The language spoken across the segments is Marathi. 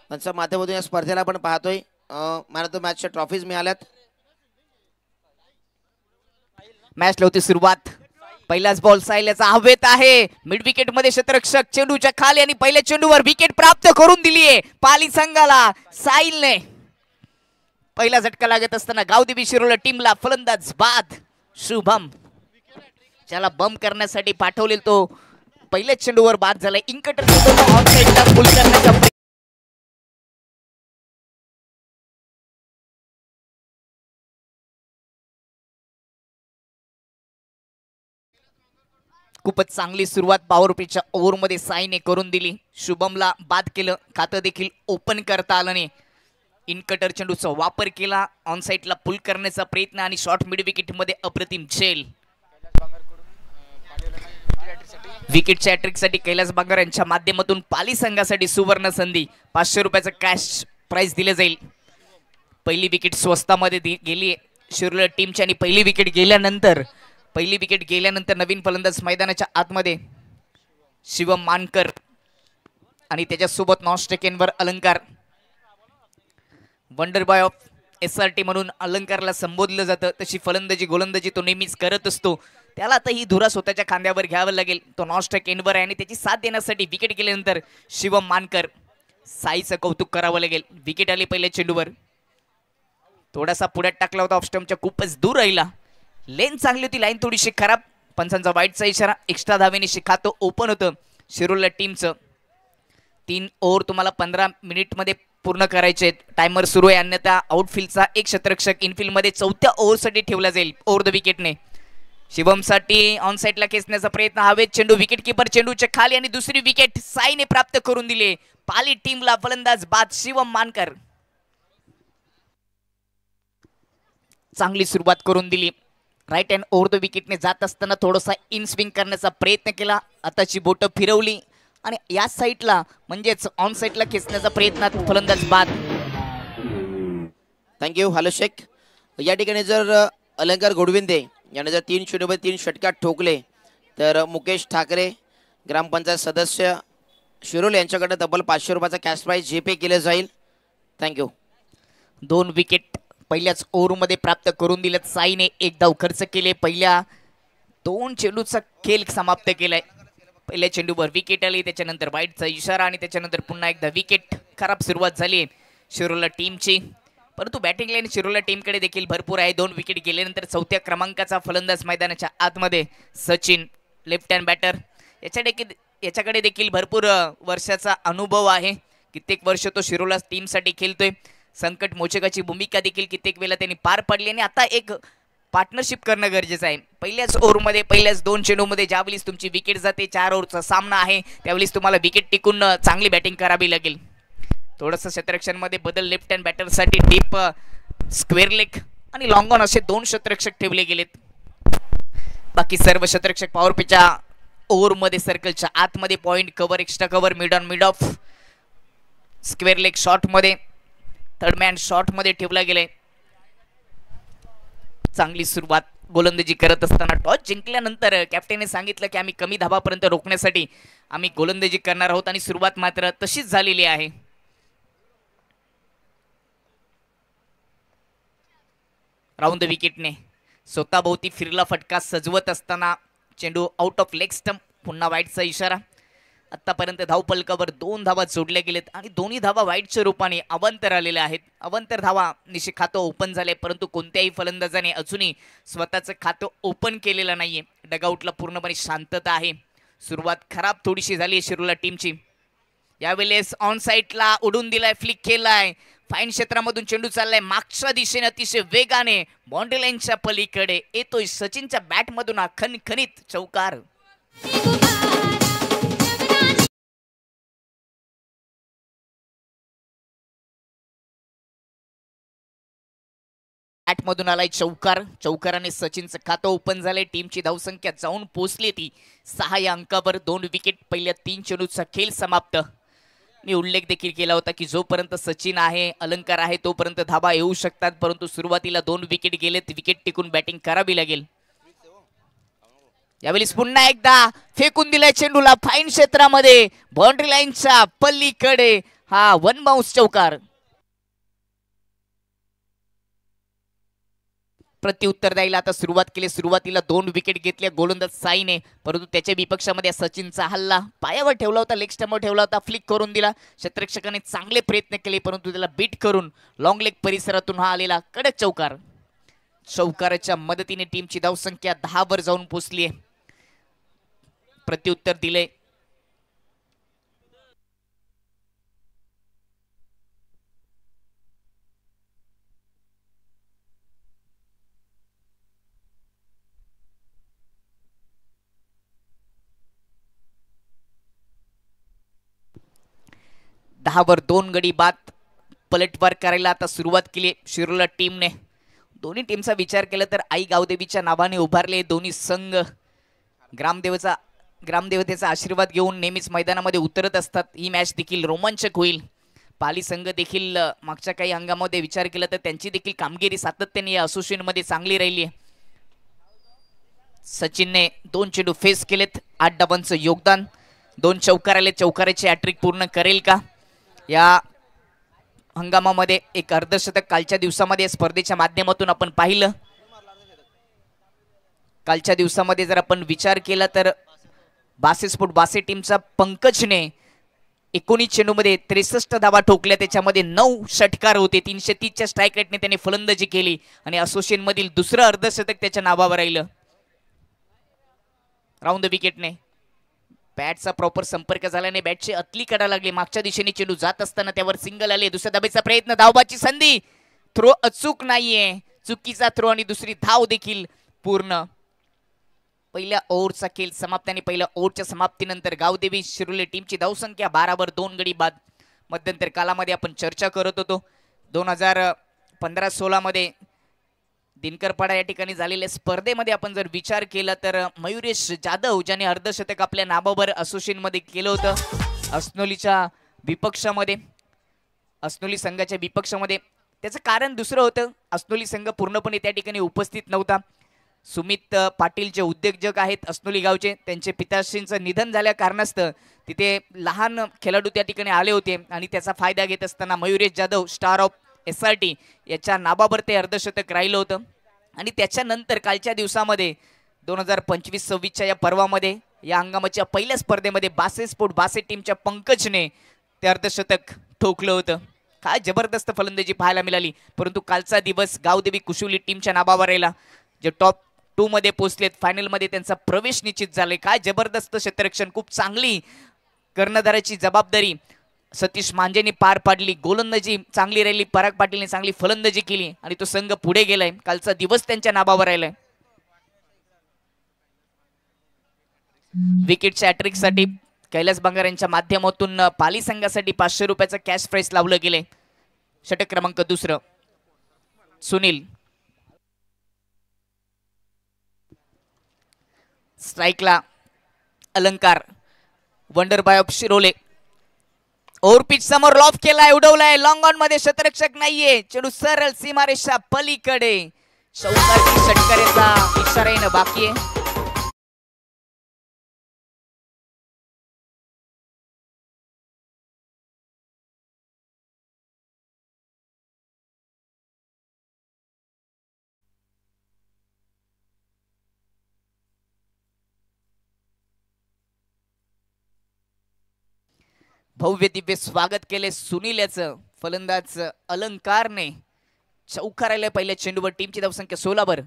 त्यांच्या माध्यमातून या स्पर्धेला आपण पाहतोय मॅन ऑफ द मॅचच्या ट्रॉफीज मिळाल्यात। मॅच होती सुरुवात। पहिलाच बॉल साहिलचा हवेत आहे, मिड विकेट मध्ये क्षेत्ररक्षक चेंडूच्या खाली आणि पहिल्या चेंडूवर विकेट प्राप्त करून दिली आहे पाली संघाला। साहिलने पहिला झटका लागत असताना गावदेवी शिरोळ टीमला फलंदाज बाद शुभम ज्याला बम करण्यासाठी पाठवले तो पहिल्या चेंडूवर बाद झाला। इंकटर ऑन साइडला फुल करण्याचा खूपच चांगली सुरुवात पॉवरप्लेच्या ओव्हरमध्ये साईने करून दिली। शुभमला बाद केलं, खातं देखील ओपन करता आलं नाही। इनकटर चेंडूचा वापर केला, ऑन साइडला पुल करण्याचा प्रयत्न आणि शॉर्ट मिड विकेट मध्ये अप्रतिम झेल। विकेटच्या हॅट्रिकसाठी कैलास बांगर यांच्या माध्यमातून पाली संघासाठी सुवर्ण संधी। 500 रुपयाचं कॅश प्राइज दिले जाईल। पहिली विकेट स्वस्तामध्ये गेली शिरोळ टीमची आणि पहिली विकेट गेल्यानंतर नवीन फलंदाज मैदानाच्या आतमध्ये शिवम मानकर आणि त्याच्यासोबत नॉन-स्ट्रायकवर अलंकार। वंडर बॉय ऑफ SRT म्हणून अलंकारला संबोधलं जातं, तशी फलंदाजी गोलंदाजी तो नेहमीच करत असतो। त्याला आता ही धुरा स्वतःच्या खांद्यावर घ्यावं लागेल। तो नॉन-स्ट्रायकवर आहे आणि त्याची साथ देण्यासाठी विकेट गेल्यानंतर शिवम मानकर साईचं कौतुक करावं लागेल। विकेट आली पहिल्या चेंडूवर, थोडासा पुढ्यात टाकला होता, ऑफ स्टंपच्या खूपच दूर राहिला। लेन चांगली होती, लाईन थोडीशी खराब, पंचांचा वाईटचा इशारा। एक्स्ट्रा धावेने खातं ओपन होतं शिरोळ टीमचं। 3 ओव्हर तुम्हाला 15 मिनिटमध्ये पूर्ण करायचे आहेत। टायमर सुरू आहे, अन्यथा आउटफील्डचा एक क्षेत्ररक्षक इनफील्डमध्ये 4थ्या ओव्हरसाठी ठेवला जाईल ओव्हर द विकेटने। शिवमसाठी ऑन साइडला खेचण्याचा प्रयत्न, हवेत चेंडू, विकेट किपर चेंडूच्या खाली आणि दुसरी विकेट साईने प्राप्त करून दिले। पाली टीमला फलंदाज बाद शिवम मानकर चांगली सुरुवात करून दिली। राईट हँड ओव्हर द विकेटने जात असताना थोडासा इन स्विंग करण्याचा प्रयत्न केला, आताची बोटं फिरवली आणि या साईडला म्हणजेच ऑन साइडला खेचण्याचा प्रयत्न, फलंदाज बाद। Thank you hello Shaikh. या ठिकाणी जर अलंकार गोडविंदे याने जर 3 चेंडूमध्ये 3 षटकार ठोकले तर मुकेश ठाकरे ग्रामपंचायत सदस्य शिरोळ यांच्याकडे तब्बल 500 रुपयाचा कॅश प्राइज जीपे केले जाईल। थँक्यू। 2 विकेट पहिल्याच ओव्हरमध्ये प्राप्त करून दिलेत। साईने 1 धाव खर्च केले, पहिल्या 2 चेंडूचा खेळ समाप्त केलाय। पहिल्या चेंडूवर विकेट आली, त्याच्यानंतर वाईटचा इशारा आणि त्याच्यानंतर पुन्हा एकदा विकेट। खराब सुरुवात झाली शिरोळ टीमची, परंतु बॅटिंग लाईन शिरोळ टीमकडे देखील भरपूर आहे। 2 विकेट गेल्यानंतर 4थ्या क्रमांकाचा फलंदाज मैदानाच्या आतमध्ये सचिन, लेफ्ट हँड बॅटर। याच्याकडे देखील भरपूर वर्षाचा अनुभव आहे, कित्येक वर्ष तो शिरोळ टीमसाठी खेळतोय। संकट मोचकाची भूमिका देखील कित्येक वेळा त्यांनी पार पाडली आणि आता एक पार्टनरशिप करणं गरजेचं आहे। पहिल्याच ओव्हरमध्ये पहिल्याच 2 चेंडूमध्ये ज्यावेळेस तुमची विकेट जाते, 4 ओव्हरचा सामना आहे, त्यावेळेस तुम्हाला विकेट टिकून चांगली बॅटिंग करावी लागेल। थोडंसं क्षेत्ररक्षणमध्ये बदल, लेफ्ट हँड बॅटरसाठी डीप स्क्वेअर लेग आणि लॉंग ऑन असे 2 क्षेत्ररक्षक ठेवले गेलेत। बाकी सर्व क्षेत्ररक्षक पॉवर प्लेच्या ओव्हरमध्ये सर्कलच्या आतमध्ये point cover, extra cover, mid on mid off, square leg शॉटमध्ये, थर्ड मॅन शॉटमध्ये ठेवला गेलाय। चांगली सुरुवात गोलंदाजी करत असताना टॉस जिंकल्यानंतर कॅप्टनने सांगितलं की आम्ही कमी धावापर्यंत रोखण्यासाठी आम्ही गोलंदाजी करणार आहोत आणि सुरुवात मात्र तशीच झालेली आहे। राऊंड द विकेटने स्वतःभोवती फिरला फटका सजवत असताना चेंडू आउट ऑफ लेग स्टंप, पुन्हा वाईटचा इशारा। आतापर्यंत धावपलकावर 2 धावा जोडल्या गेलेत आणि दोन्ही धावा वाईटच्या रूपाने अवंतर आलेल्या आहेत। अवंतर धावा निश्चित खातं ओपन झाले, परंतु कोणत्याही फलंदाजाने अजूनही स्वतःचं खातं ओपन केलेलं नाहीये। डगआउटला पूर्णपणे शांतता आहे। सुरुवात खराब थोडीशी झाली शिरोळ टीमची। यावेळेस ऑन साइडला उडून दिलाय, फ्लिक केलाय, फाईन क्षेत्रामधून चेंडू चाललाय मागच्या दिशेने अतिशय वेगाने, बाउंड्री लाईनच्या पलीकडे येतोय सचिनच्या बॅटमधून हा खणखणीत चौकार। बॅटमधून आलाय चौकार, चौकाराने सचिनचं खातं ओपन झालंय। टीमची धावसंख्या जाऊन पोहोचली ती 6 या अंकावर। 2 विकेट पहिल्या 3 चेंडूचा खेळ समाप्त। मी उल्लेख देखील केला होता की जोपर्यंत सचिन आहे, अलंकार आहे, तोपर्यंत धाबा येऊ शकतात, परंतु सुरुवातीला 2 विकेट गेलेत, विकेट टिकून बॅटिंग करावी लागेल। यावेळी पुन्हा एकदा फेकून दिलाय चेंडूला फाईन क्षेत्रामध्ये, बाउंड्री लाईनच्या पलीकडे हा वन बाउन्स चौकार. प्रत्युत्तर द्यायला आता सुरुवात केली. सुरुवातीला 2 विकेट घेतल्या गोलंदाज साईने, परंतु त्याच्या विपक्षामध्ये सचिनचा हल्ला पायावर ठेवला होता, लेग स्टंपवर ठेवला होता, फ्लिक करून दिला. क्षेत्ररक्षकाने चांगले प्रयत्न केले, परंतु त्याला बीट करून लॉंग लेग परिसरातून हा आलेला कडक चौकार. चौकाराच्या मदतीने टीमची धावसंख्या 10 वर जाऊन पोहोचली आहे. प्रत्युत्तर दिले. वर 2 गडी बाद. पलटवार करायला आता सुरुवात केली शिरोला टीमने. दोन्ही टीमचा विचार केला तर आई गावदेवीच्या नावाने उभारले दोन्ही संघ ग्रामदेवतेचा आशीर्वाद घेऊन नेहमीच मैदानामध्ये उतरत असतात. ही मॅच देखील रोमांचक होईल. पाली संघ देखील मागच्या काही अंगामध्ये विचार केला तर त्यांची देखील कामगिरी सातत्याने या असोसिएशन मध्ये चांगली राहिली आहे. सचिनने 2 चेंडू फेस केलेत. 8 डावांचं योगदान. 2 चौकार आले. चौकाराची हॅट्रिक पूर्ण करेल का या हंगामामध्ये? एक अर्धशतक कालच्या दिवसामध्ये स्पर्धेच्या माध्यमातून आपण पाहिलं. कालच्या दिवसामध्ये जर आपण विचार केला तर बासे टीमचा पंकजने 19 चेंडूमध्ये 63 धावा ठोकल्या. त्याच्यामध्ये 9 षटकार होते. 330च्या स्ट्राईक रेटने त्याने फलंदाजी केली आणि असोसिएशन मधील दुसरं अर्धशतक त्याच्या नावावर राहिलं. राऊंड द विकेटने बॅटचा प्रॉपर संपर्क झाल्याने बॅटची अतली कडा लागली. मागच्या दिशेने चेंडू जात असताना त्यावर सिंगल आले. दुसऱ्या धावेचा प्रयत्न, धावबाची संधी, थ्रो अचूक नाहीये, चुकीचा थ्रो आणि दुसरी धाव देखील पूर्ण. पहिल्या ओव्हरचा खेळ समाप्त आणि पहिल्या ओव्हरच्या समाप्तीनंतर गावदेवी शिरोले टीमची धावसंख्या 12 वर 2 गडी बाद. मध्यंतर कालामध्ये आपण चर्चा करत होतो 2015-16 मध्ये दिनकरपाडा या ठिकाणी झालेल्या स्पर्धेमध्ये आपण जर विचार केला तर मयुरेश जाधव ज्याने अर्धशतक आपल्या नावावर असोसिएशन मध्ये केलं होतं अस्नोलीच्या विपक्षामध्ये, अस्नोली संघाच्या विपक्षामध्ये. त्याचं कारण दुसरं होतं. अस्नोली संघ पूर्णपणे त्या ठिकाणी उपस्थित नव्हता. सुमित पाटील जे उद्योजक आहेत अस्नोली गावचे, त्यांचे पिताश्रींचं निधन झाल्या कारणास्तव तिथे लहान खेळाडू त्या ठिकाणी आले होते आणि त्याचा फायदा घेत असताना Mayuresh Jadhav star of SRT याच्या नावावर ते अर्धशतक राहिलं होतं. आणि त्याच्यानंतर कालच्या दिवसामध्ये 2025-26च्या या पर्वामध्ये या हंगामाच्या पहिल्या स्पर्धेमध्ये बासे टीमच्या पंकजने ते अर्धशतक ठोकलं होतं. काय जबरदस्त फलंदाजी पाहायला मिळाली. परंतु कालचा दिवस गावदेवी कुशुली टीमच्या नावावर राहिला, जे टॉप 2 मध्ये पोहोचलेत. फायनल मध्ये त्यांचा प्रवेश निश्चित झाले. काय जबरदस्त क्षेत्ररक्षण, खूप चांगली कर्णधाराची जबाबदारी सतीश मांजेने पार पाडली. गोलंदाजी चांगली राहिली. पराग पाटीलने चांगली फलंदाजी केली आणि तो संघ पुढे गेलाय. कालचा दिवस त्यांच्या नावावर राहिलाय. विकेटच्या हॅट्रिक साठी कैलास बांगर यांच्या माध्यमातून पाली संघासाठी 500 रुपयाचं कॅश प्राइस लावलं गेले. षटक क्रमांक 2 सुनील. स्ट्राइकला Alankar, wonder boy of Shirole. Over pitch समोर लॉफ केलाय, उडवलाय, लॉंग ऑन मध्ये क्षेत्ररक्षक नाहीये, चेंडू सरळ सीमारेषा पलीकडे. चौकारची षटकाराचा इशारा येणं बाकी आहे. भव्य दिव्य स्वागत केले सुनील याचं. फलंदाज अलंकारने चौकारायला पहिल्या चेंडूवर. टीमची धावसंख्या 16 वर.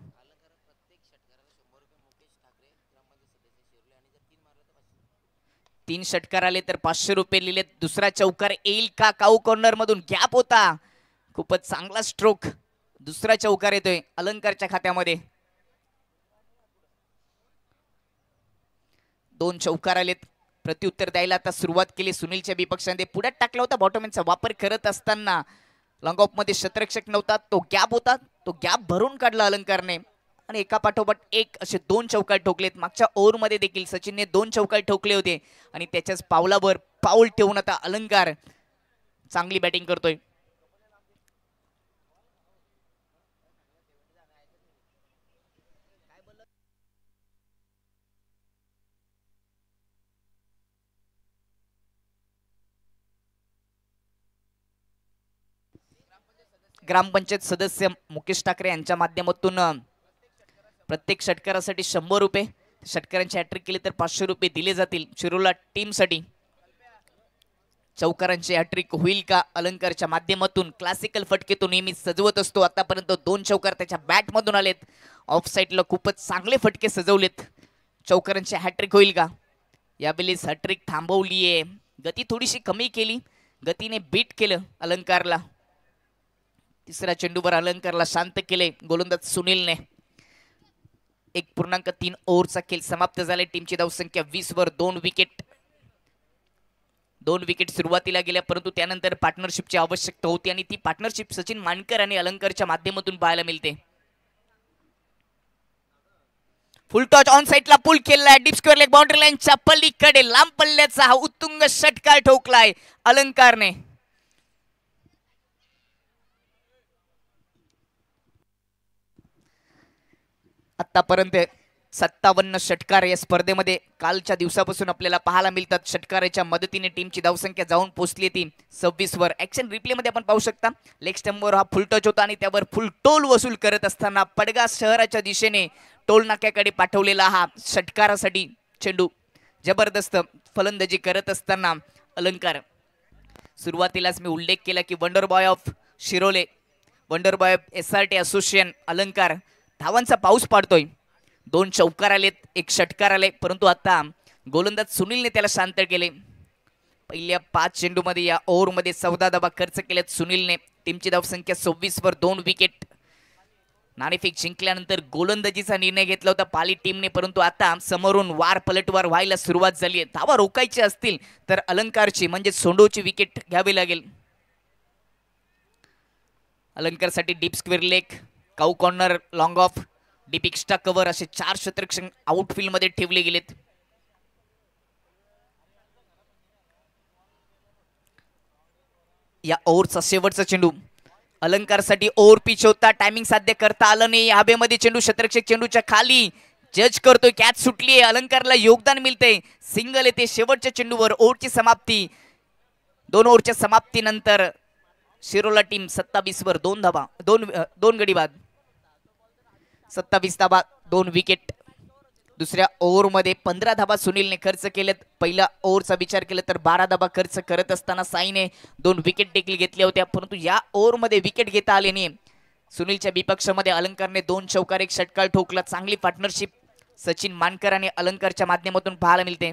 तीन षटकार आले तर 500 रुपये लिहिले. दुसरा चौकार येईल का? काऊ कॉर्नर मधून गॅप होता, खूपच चांगला स्ट्रोक. दुसरा चौकार येतोय अलंकारच्या खात्यामध्ये. 2 चौकार आलेत. प्रत्युत्तर द्यायला आता सुरुवात केली सुनीलच्या विपक्षाने. पुढ्यात टाकला होता बॉटमॅनचा वापर करत असताना लॉंग ऑफ मध्ये क्षेत्ररक्षक नव्हता, तो गॅप होता, तो गॅप भरून काढला अलंकारने आणि एका पाठोपाठ एक असे 2 चौकार ठोकलेत. मागच्या ओव्हर मध्ये देखील सचिनने 2 चौकार ठोकले होते आणि त्याच्याच पावलावर पाऊल ठेवून आता अलंकार चांगली बॅटिंग करतोय. ग्रामपंचायत सदस्य मुकेश ठाकरे यांच्या माध्यमातून प्रत्येक षटकारासाठी 100 रुपये, षटकारांची हॅट्रिक केली तर 500 रुपये दिले जातील शिरोला टीमसाठी. चौकारांची हॅट्रिक होईल का? अलंकारच्या माध्यमातून क्लासिकल फटके तो नेहमी सजवत असतो. आतापर्यंत 2 चौकार त्याच्या बॅट मधून आलेत. ऑफ साईडला खूपच चांगले फटके सजवलेत. चौकारांची हॅट्रिक होईल का? यावेळेस हॅट्रिक थांबवलीये, गती थोडीशी कमी केली, गतीने बीट केलं अलंकारला. तिसऱ्या चेंडूवर अलंकारला शांत केले गोलंदाज सुनीलने. 1.3 ओव्हरचा खेळ समाप्त झाला. टीमची धावसंख्या 20 वर 2 विकेट. 2 विकेट सुरुवातीला गेल्या, परंतु त्यानंतर पार्टनरशिपची आवश्यकता होती आणि ती पार्टनरशिप सचिन मानकर आणि अलंकारच्या माध्यमातून पाहायला मिळते. फुल टॉच ऑन साइडला पुल केलाय, डीप स्क्वेअर लेग बाउंड्री लाईनच्या पलीकडे लांब पल्ल्याचा हा उत्तुंग षटकार ठोकलाय अलंकारने. आतापर्यंत 57 षटकार या स्पर्धेमध्ये कालच्या दिवसापासून आपल्याला पाहायला मिळतात. षटकाराच्या मदतीने टीमची धावसंख्या जाऊन पोहोचली ती 26 वर. ऍक्शन रिप्ले मध्ये आपण पाहू शकता लेग स्टंपवर हा फुल टच होता आणि त्यावर फुल टोल वसूल करत असताना पडगा शहराच्या दिशेने टोल नाक्याकडे पाठवलेला हा षटकारासाठी चेंडू. जबरदस्त फलंदाजी करत असताना अलंकार. सुरुवातीलाच मी उल्लेख केला की wonder boy of Shirole, wonder boy of SRT association Alankar धावांचा पाऊस पाडतोय. 2 चौकार आलेत, 1 षटकार आले, परंतु आता गोलंदाज सुनीलने त्याला शांत केले. पहिल्या 5 चेंडूमध्ये या ओव्हरमध्ये 14 धावा खर्च केल्यात सुनीलने. टीमची धावसंख्या 26 वर 2 विकेट. नाणेफेक जिंकल्यानंतर गोलंदाजीचा निर्णय घेतला होता पाली टीमने, परंतु आता समोरून वार पलटवार व्हायला सुरुवात झाली आहे. धावा रोखायची असतील तर अलंकारची म्हणजे सोंडोची विकेट घ्यावी लागेल. अलंकारसाठी deep square leg, cow corner, long off, deep extra cover असे 4 क्षेत्ररक्षण आउटफील्ड मध्ये ठेवले गेलेत. या ओव्हरचा शेवटचा चेंडू अलंकारसाठी ओव्हर पिच होता, टायमिंग साध्य करता आलं नाही. हवेमध्ये चेंडू क्षेत्ररक्षक चेंडूच्या खाली जज करतोय, कॅच सुटलीये, अलंकारला योगदान मिळते, सिंगल येते शेवटच्या चेंडूवर. ओव्हरची समाप्ती. 2 ओव्हरच्या समाप्तीनंतर शिरोला टीम 27 वर 2 धावा, 2 गडी बाद, 27 धावा 2 विकेट. दुसऱ्या ओव्हरमध्ये 15 धावा सुनीलने खर्च केलेत. पहिल्या ओव्हरचा विचार केला तर 12 धावा खर्च करत असताना साईने 2 विकेट देखील घेतल्या होत्या, परंतु या ओव्हरमध्ये विकेट घेता आले नाही. सुनीलच्या विपक्षामध्ये अलंकारने 2 चौकार 1 षटकार ठोकला. चांगली पार्टनरशिप सचिन मानकर आणि अलंकारच्या माध्यमातून पाहायला मिळते.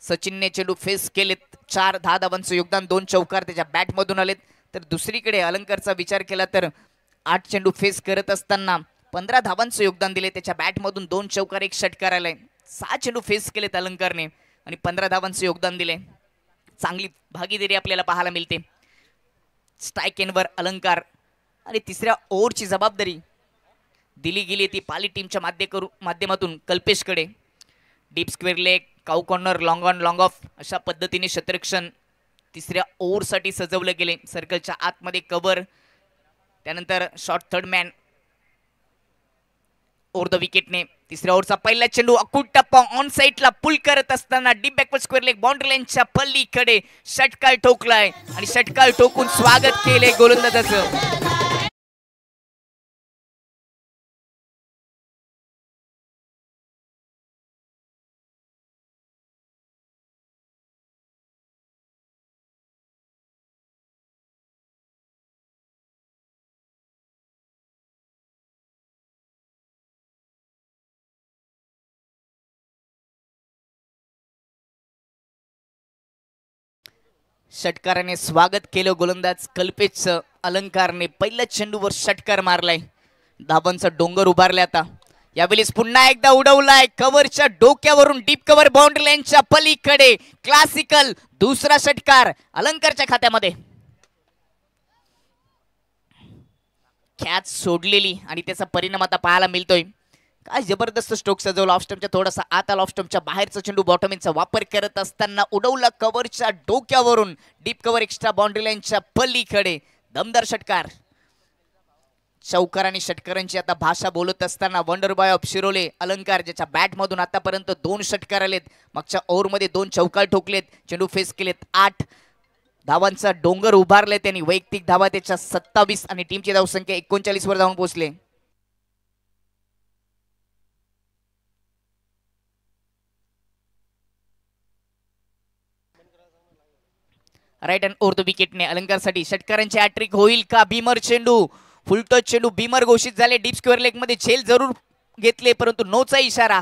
सचिनने चेंडू फेस केलेत, 4-10 धावांचं योगदान, 2 चौकार त्याच्या बॅट मधून आलेत. तर दुसरीकडे अलंकारचा विचार केला तर 8 चेंडू फेस करत असताना 15 धावांचं योगदान दिले. त्याच्या बॅट मधून 2 चौकार 1 षटकार आलाय. 6 चेंडू फेस केलेत अलंकारने आणि 15 धावांचं योगदान दिले. चांगली भागीदारी आपल्याला पाहायला मिळते. स्ट्राईक एंडवर अलंकार आणि तिसऱ्या ओव्हरची जबाबदारी दिली गेली ती पाली टीमच्या माध्यमातून कल्पेशकडे. Deep square leg, cow corner, long on long off अशा पद्धतीने क्षेत्ररक्षण तिसऱ्या ओव्हरसाठी सजवले गेले. सर्कलच्या आतमध्ये कव्हर, त्यानंतर short third man over the विकेटने. तिसऱ्या ओव्हरचा पहिला चेंडू अकुट टप्पा ऑन साइडला पुल करत असताना deep backward square leg boundary लाईनच्या पल्लीकडे षटकार ठोकलाय आणि षटकार ठोकून स्वागत केले गोलंदाजाचं. षटकाराने स्वागत केलं गोलंदाज कल्पेशचं. अलंकारने पहिल्या चेंडूवर षटकार मारलाय, धावांचा डोंगर उभारलाय. आता यावेळेस पुन्हा एकदा उडवलाय कव्हरच्या डोक्यावरून, डीप कव्हर बाउंड्री लाईनच्या पलीकडे क्लासिकल दुसरा षटकार अलंकारच्या खात्यामध्ये. कॅच सोडलेली आणि त्याचा परिणाम आता पाहायला मिळतोय. काय जबरदस्त स्ट्रोक सजवला. ऑफ स्टंपच्या थोडासा आत आला, ऑफ स्टंपच्या बाहेरचा चेंडू बॉटम इनचा वापर करत असताना उडवला कव्हरच्या डोक्यावरून, डीप कव्हर एक्स्ट्रा बाउंड्री लाईनच्या पल्लीकडे. दमदार षटकार. चौकार आणि षटकारांची आता भाषा बोलत असताना वंडर बॉय ऑफ शिरोले अलंकार, ज्याच्या बॅट मधून आतापर्यंत 2 षटकार आलेत. मागच्या ओव्हरमध्ये 2 चौकार ठोकलेत, चेंडू फेस केलेत 8. धावांचा डोंगर उभारले त्यांनी. वैयक्तिक धावा त्याच्या 27 आणि टीमची धावसंख्या 39 वर जाऊन पोहोचले. राईट हँड ओव्हर द विकेटने अलंकारसाठी षटकारांची हॅट्रिक होईल का? भीमर चेंडू, फुलटॉस चेंडू, भीमर घोषित झाले. डीप स्क्वेअर लेग मध्ये झेल जरूर घेतले परंतु नोचा इशारा.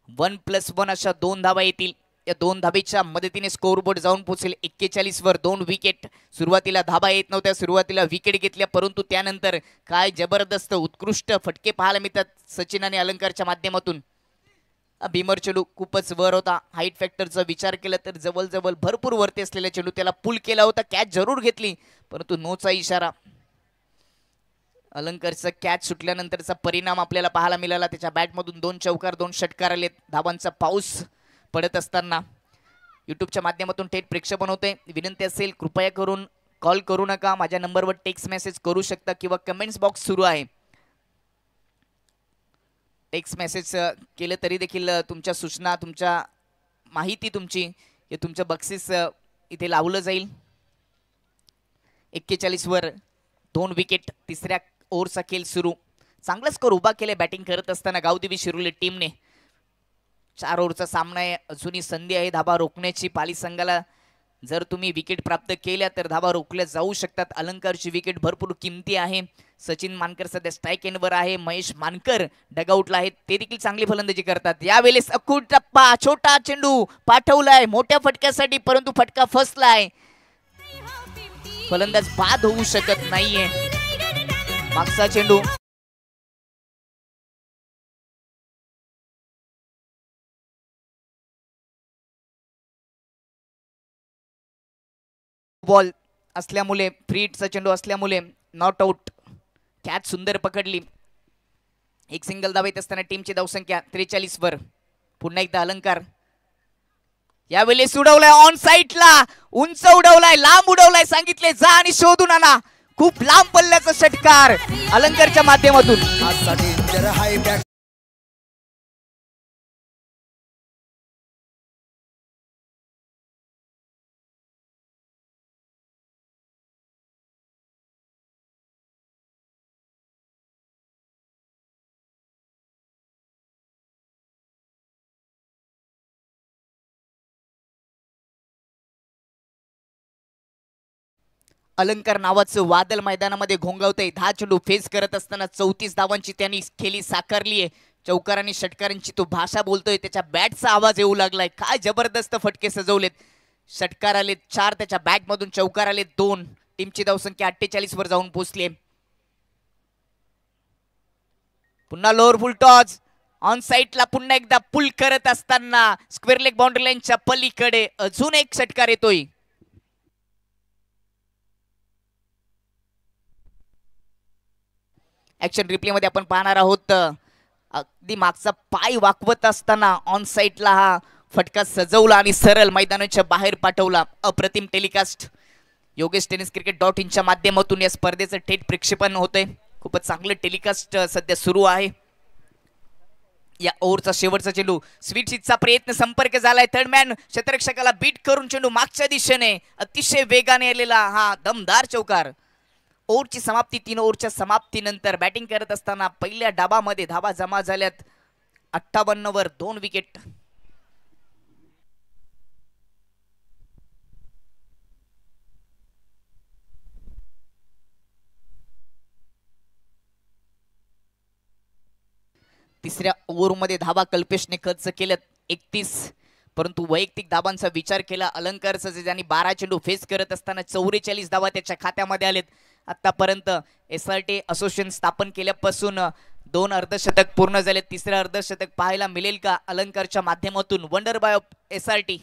1+1 अशा 2 धावा येतील. या 2 धाबेच्या मदतीने स्कोअरबोर्ड जाऊन पोहोचेल 41 वर. 2 विकेट. सुरुवातीला धाबा येत नव्हत्या, सुरुवातीला विकेट घेतल्या परंतु त्यानंतर काय जबरदस्त उत्कृष्ट फटके पाहायला मिळतात सचिन आणि अलंकारच्या माध्यमातून. भीमर चेंडू खूपच वर होता. हाईट फॅक्टरचा विचार केला तर जवळ भरपूर वरती असलेला चेंडू त्याला पुल केला होता. कॅच जरूर घेतली परंतु नोचा इशारा. अलंकारचा कॅच सुटल्यानंतरचा परिणाम आपल्याला पाहायला मिळाला. त्याच्या बॅटमधून 2 चौकार 2 षटकार आलेत. धावांचा पाऊस पडत असताना यूट्यूबच्या माध्यमातून थेट प्रेक्षेपण होते. विनंती असेल कृपया करून कॉल करू नका. माझ्या नंबरवर टेक्स्ट मेसेज करू शकता किंवा कमेंट्स बॉक्स सुरू आहे. टेक्स्ट मेसेज केलं तरी देखील तुमच्या सूचना, तुमच्या माहिती तुमची हे तुमचं बक्षीस इथे लावलं जाईल. 41 वर 2 विकेट. तिसऱ्या ओव्हरचा खेळ सुरू. चांगला स्कोर उभा केले बॅटिंग करत असताना गावदेवी शिरोली टीमने. 4 ओव्हरचा सामना आहे. अजूनही संधी आहे धाबा रोखण्याची. पाली संघाला जर तुम्ही विकेट प्राप्त केल्या तर धाबा रोखल्या जाऊ शकतात. अलंकारची विकेट भरपूर किमती आहे. सचिन मानकर सध्या स्ट्राईक एंडवर आहे. महेश मानकर डगआउटला आहेत. ते देखील चांगली फलंदाजी करतात. यावेळेस अकुट टप्पा, छोटा चेंडू पाठवलाय मोठ्या फटक्यासाठी परंतु फटका फसलाय. फलंदाज बाद होऊ शकत नाहीये. मागचा चेंडू बॉल असल्यामुळे, फ्री हिटचा चेंडू असल्यामुळे नॉट आउट. कॅच सुंदर पकडली. एक सिंगल धाव येत असताना टीमची धावसंख्या 43 वर. पुन्हा एकदा अलंकार. यावेळेस उडवलाय ऑन साईडला, उंच उडवलाय, लांब उडवलाय. सांगितले जा आणि शोधून आणा. खूप लांब पल्ल्याचा षटकार अलंकारच्या माध्यमातून. अलंकार नावाचं वादळ मैदानामध्ये घोंगावतंय. 10 चेंडू फेस करत असताना 34 धावांची त्यांनी खेळी साकारली आहे. चौकार आणि षटकारांची तो भाषा बोलतोय. त्याच्या बॅटचा आवाज येऊ लागलाय. काय जबरदस्त फटके सजवलेत. षटकार आलेत 4, त्याच्या बॅट मधून चौकार आलेत 2. टीमची धावसंख्या 48 वर जाऊन पोहोचली. पुन्हा लोअर फुल टॉस ऑन साईडला. पुन्हा एकदा पुल करत असताना स्क्वेअर लेग बाउंड्री लाईनच्या पलीकडे अजून एक षटकार येतोय. ऍक्शन रिप्ले मध्ये आपण पाहणार आहोत. अगदी मागचा पाय वाकवत असताना ऑन साईडला हा फटका सजवला आणि सरळ मैदानाच्या बाहेर पाठवला. अप्रतिम टेलिकास्ट. योगेश टेनिस क्रिकेट.in च्या माध्यमातून या स्पर्धेचं थेट प्रेक्षेपण होतंय. खूपच चांगलं टेलिकास्ट सध्या सुरू आहे. या ओव्हरचा शेवटचा चेंडू, स्वीट हिटचा प्रयत्न, संपर्क झालाय. थर्डमॅन क्षेत्ररक्षकाला बीट करून चेंडू मागच्या दिशेने अतिशय वेगाने आलेला हा दमदार चौकार. ओव्हरची समाप्ती. 3 ओव्हरच्या समाप्तीनंतर बॅटिंग करत असताना पहिल्या डाबामध्ये धावा जमा झाल्यात 58 वर 2 विकेट. तिसऱ्या ओव्हरमध्ये धावा कल्पेशने खर्च केल्यात 31, परंतु वैयक्तिक धावांचा विचार केला अलंकारचा ज्यांनी 12 चेंडू फेस करत असताना 44 धावा त्याच्या खात्यामध्ये आलेत. आतापर्यंत SRT असोसिएशन स्थापन केल्यापासून 2 अर्धशतक पूर्ण झाले. तिसरं अर्धशतक पाहायला मिळेल का अलंकारच्या माध्यमातून? Wonder boy of SRT.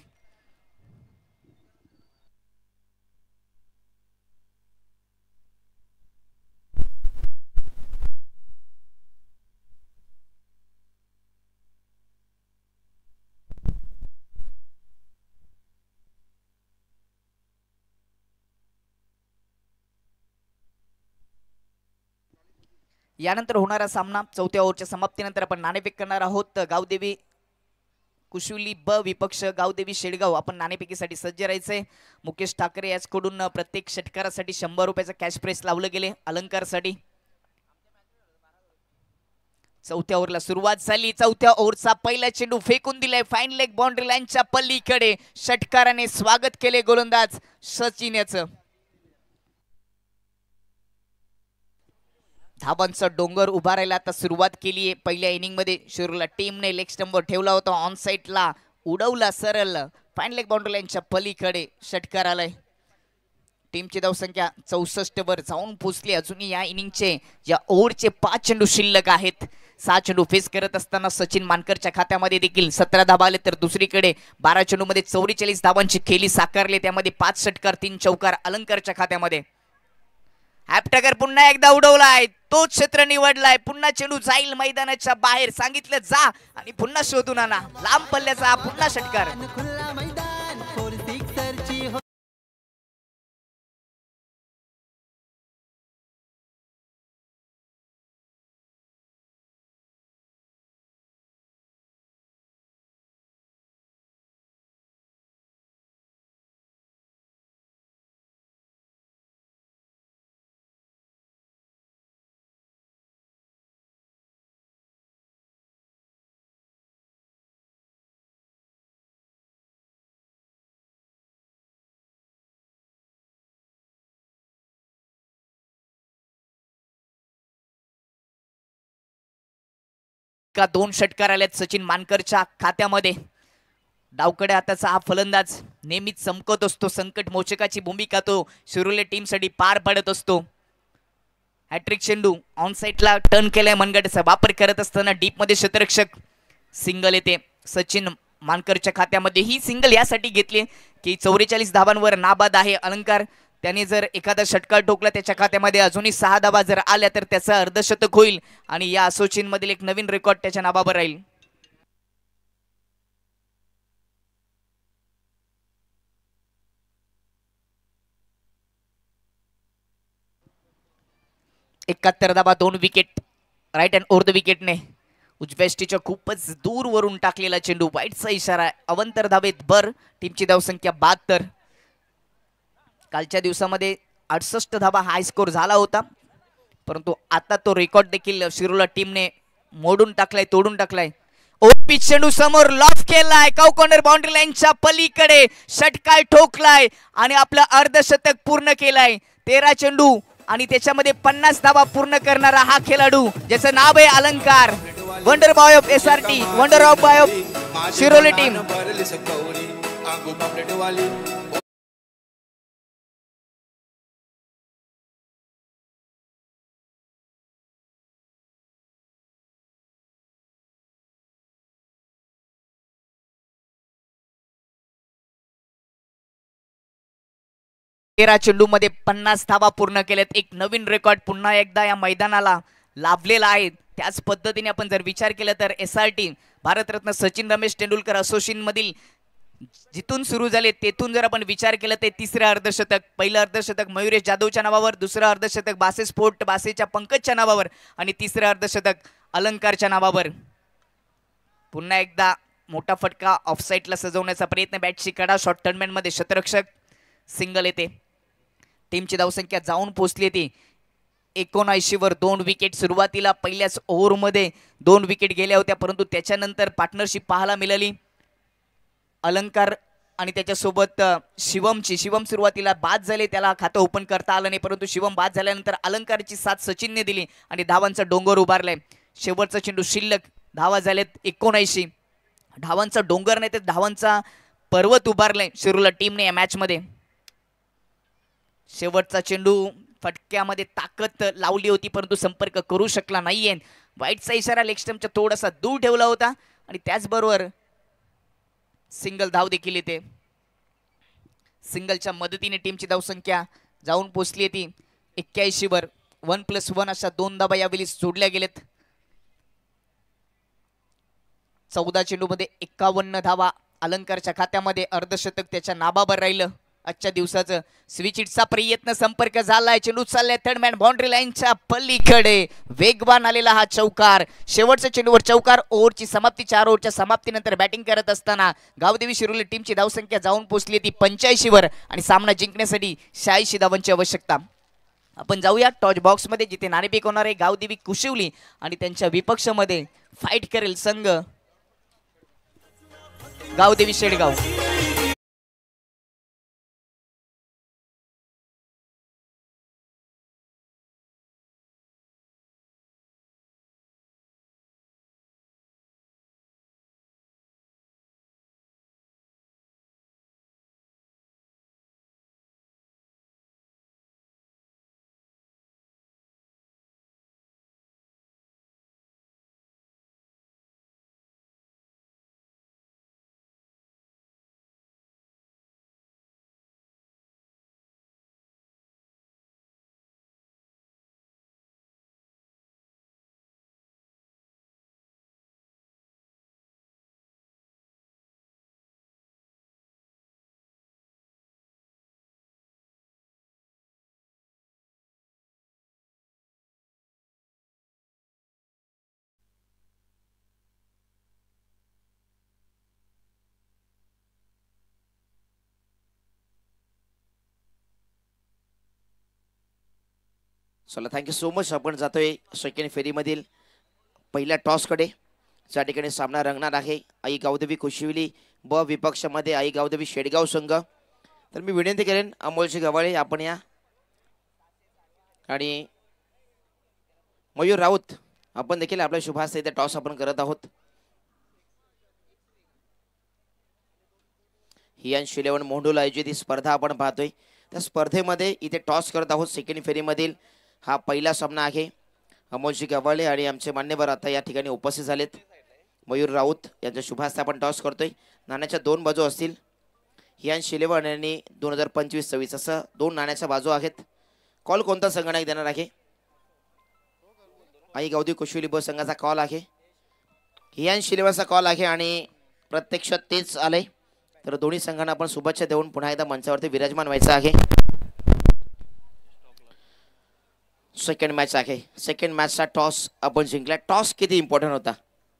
यानंतर होणारा सामना 4थ्या ओव्हरच्या समाप्तीनंतर आपण नाणेफेक करणार आहोत. गावदेवी कुशुली ब विपक्ष गावदेवी शेडगाव आपण नाणेफेकीसाठी सज्ज राहायचंय. मुकेश ठाकरे याचकडून प्रत्येक षटकारासाठी 100 रुपयाचा कॅश प्राइस लावलं गेले अलंकारसाठी. चौथ्या ओव्हरला सुरुवात झाली. चौथ्या ओव्हरचा पहिला चेंडू फेकून दिलाय फाईन लेग बाउंड्री लाईनच्या पलीकडे. षटकाराने स्वागत केले गोलंदाज सचिन याचं. धावांचा डोंगर उभारायला आता सुरुवात केली आहे. पहिल्या इनिंग मध्ये शिरूरला टीमने लेग स्टंपवर ठेवला होता. ऑन साईडला उडवला सरळ फाईन लेग बाउंड्री लाईनच्या पलीकडे षटकार आलाय. टीमची धावसंख्या 64 वर जाऊन पोहोचली. अजूनही या इनिंगचे या ओव्हरचे 5 चेंडू शिल्लक आहेत. 6 चेंडू फेस करत असताना सचिन मानकरच्या खात्यामध्ये देखील 17 धावा आले, तर दुसरीकडे 12 चेंडूमध्ये 44 धावांची खेळी साकारली. त्यामध्ये 5 षटकार 3 चौकार अलंकारच्या खात्यामध्ये. हॅपटॅगर पुन्हा एकदा उडवलाय. तो क्षेत्र निवडलाय. पुन्हा चेंडू जाईल मैदानाच्या बाहेर. सांगितलं जा आणि पुन्हा शोधून आणा. लांब पल्ल्याचा पुन्हा षटकार. का 2 षटकार आलेत सचिन मानकरच्या खात्यामध्ये. डावकडे आताचा हा फलंदाज नेहमीच चमकत असतो. संकट मोचकाची भूमिका तो शिरोले टीम साठी पार पडत असतो. हॅट्रिक चेंडू ऑन साइडला टर्न केलाय मनगटाचा वापर करत असताना डीप मध्ये क्षेत्ररक्षक सिंगल येते सचिन मानकरच्या खात्यामध्ये. ही सिंगल यासाठी घेतली की 44 धावांवर नाबाद आहे अलंकार. त्याने जर एखादा षटकार ठोकला त्याच्या खात्यामध्ये अजूनही 6 धावा जर आल्या तर त्याचं अर्धशतक होईल आणि या असोचीन मधील एक नवीन रेकॉर्ड त्याच्या नावावर राहील. एकाहत्तर धावा 2 wicket. Right hand over the विकेटने उजव्या खूपच दूर वरून टाकलेला चेंडू. वाईटचा इशारा. अवंतर धावेत भर. टीमची धावसंख्या 72. कालच्या दिवसामध्ये 68 धावा हाय स्कोर झाला होता, परंतु आता तो रेकॉर्ड देखील शिरोला टीमने मोडून टाकलाय, तोडून टाकलाय. ओपी चेंडू समोर लॉफ केलाय. काउ कॉर्नर बाउंड्री लाईनच्या पलीकडे षटकार ठोकलाय आणि आपलं अर्धशतक पूर्ण केलाय. 13 चेंडू आणि त्याच्यामध्ये 50 धावा पूर्ण करणारा हा खेळाडू ज्याचं नाव आहे अलंकार. Wonder boy of SRT, wonder of boy of Shiroli team. तेरा चेंडू मध्ये 50 धावा पूर्ण केल्यात. एक नवीन रेकॉर्ड पुन्हा एकदा या मैदानाला लाभलेला आहे. त्याच पद्धतीने आपण जर विचार केला तर SRT भारतरत्न सचिन रमेश तेंडुलकर असोसिएशन मधील जिथून सुरू झाले तेथून जर आपण विचार केला तर तिसरं अर्धशतक, पहिलं अर्धशतक मयुरेश जाधवच्या नावावर, दुसरं अर्धशतक बासे स्पोर्ट बासेच्या पंकजच्या नावावर आणि तिसरं अर्धशतक अलंकारच्या नावावर. पुन्हा एकदा मोठा फटका ऑफसाईडला सजवण्याचा प्रयत्न. बॅटची कडा शॉर्ट टर्नमॅन मध्ये क्षेत्ररक्षक सिंगल येते. टीमची धावसंख्या जाऊन पोहोचली ती 79 वर. 2 विकेट. सुरुवातीला पहिल्याच ओव्हरमध्ये 2 विकेट गेल्या होत्या, परंतु त्याच्यानंतर पार्टनरशिप पाहायला मिळाली अलंकार आणि त्याच्यासोबत शिवमची. शिवम सुरुवातीला बाद झाले, त्याला खातं ओपन करता आलं नाही, परंतु शिवम बाद झाल्यानंतर अलंकारची साथ सचिनने दिली आणि धावांचा डोंगर उभारलाय. शेवटचा चेंडू शिल्लक. धावा झाल्यात 79. धावांचा डोंगर नाही तर धावांचा पर्वत उभारलाय शिरोला टीमने या मॅच मध्ये. शेवटचा चेंडू फटक्यामध्ये ताकद लावली होती परंतु संपर्क करू शकला नाहीये. वाईटचा इशारा. लेग स्टंपच्या थोडासा दूर ठेवला होता आणि त्याचबरोबर सिंगल धाव देखील येते. सिंगलच्या मदतीने टीमची धावसंख्या जाऊन पोहोचली ती 81 वर. 1+1 अशा 2 धावा यावेळी जोडल्या गेलेत. 14 चेंडू मध्ये 51 धावा अलंकारच्या खात्यामध्ये. अर्धशतक त्याच्या नाबावर राहिलं. आजच्या दिवसाचं स्विच हिटचा प्रयत्न संपर्क झालाय, चेंडू चाललाय थर्ड मॅन बाउंड्री लाईनच्या पलीकडे, वेगवान आलेला हा चौकार, शेवटच्या चेंडूवर चौकार. ओव्हरची समाप्ती, 4 ओव्हरच्या समाप्तीनंतर बॅटिंग करत असताना गावदेवी शिरोली टीमची धावसंख्या जाऊन पोहोचली ती 85 वर आणि सामना जिंकण्यासाठी 86 धावांची आवश्यकता. आपण जाऊया टॉच बॉक्स मध्ये, जिथे नाणेफेक होणार आहे. गावदेवी कुशिवली आणि त्यांच्या विपक्षामध्ये फाईट करेल संघ गावदेवी शेडगाव. चला, थँक्यू सो मच. आपण जातोय सेकंड फेरीमधील पहिल्या टॉसकडे. ज्या ठिकाणी सामना रंगणार आहे आई गावदेवी कुशिवली ब विपक्षामध्ये आई गावदेवी शेडगाव संघ. तर मी विनंती करेन अमोलजी गवाळे आपण या, आणि मयूर राऊत आपण देखील आपल्या शुभास इथे टॉस आपण करत आहोत. हियांश 11 मोंडूला आयोजित ही स्पर्धा आपण पाहतोय. त्या स्पर्धेमध्ये इथे टॉस करत आहोत. सेकंड फेरीमधील हा पहिला सामना आहे. अमोलजी गव्हाळे आणि आमचे मान्यवर आता या ठिकाणी उपस्थित झालेत. मयूर राऊत यांच्या शुभास्ते आपण टॉस करतोय. नाण्याच्या 2 बाजू असतील. हियांश 11 आणि 2025-26 असं 2 नाण्याच्या बाजू आहेत. कॉल कोणता संघटना देणार आहे? आई गावदेवी कुशिवली ब संघाचा कॉल आहे. हियांश 11चा कॉल आहे आणि प्रत्यक्षात तेच आले. तर दोन्ही संघांना आपण शुभेच्छा देऊन पुन्हा एकदा मंचावरती विराजमान व्हायचं आहे. सेकंड मॅच आहे. सेकंड मॅचचा टॉस आपण जिंकला. टॉस किती इम्पॉर्टंट होता?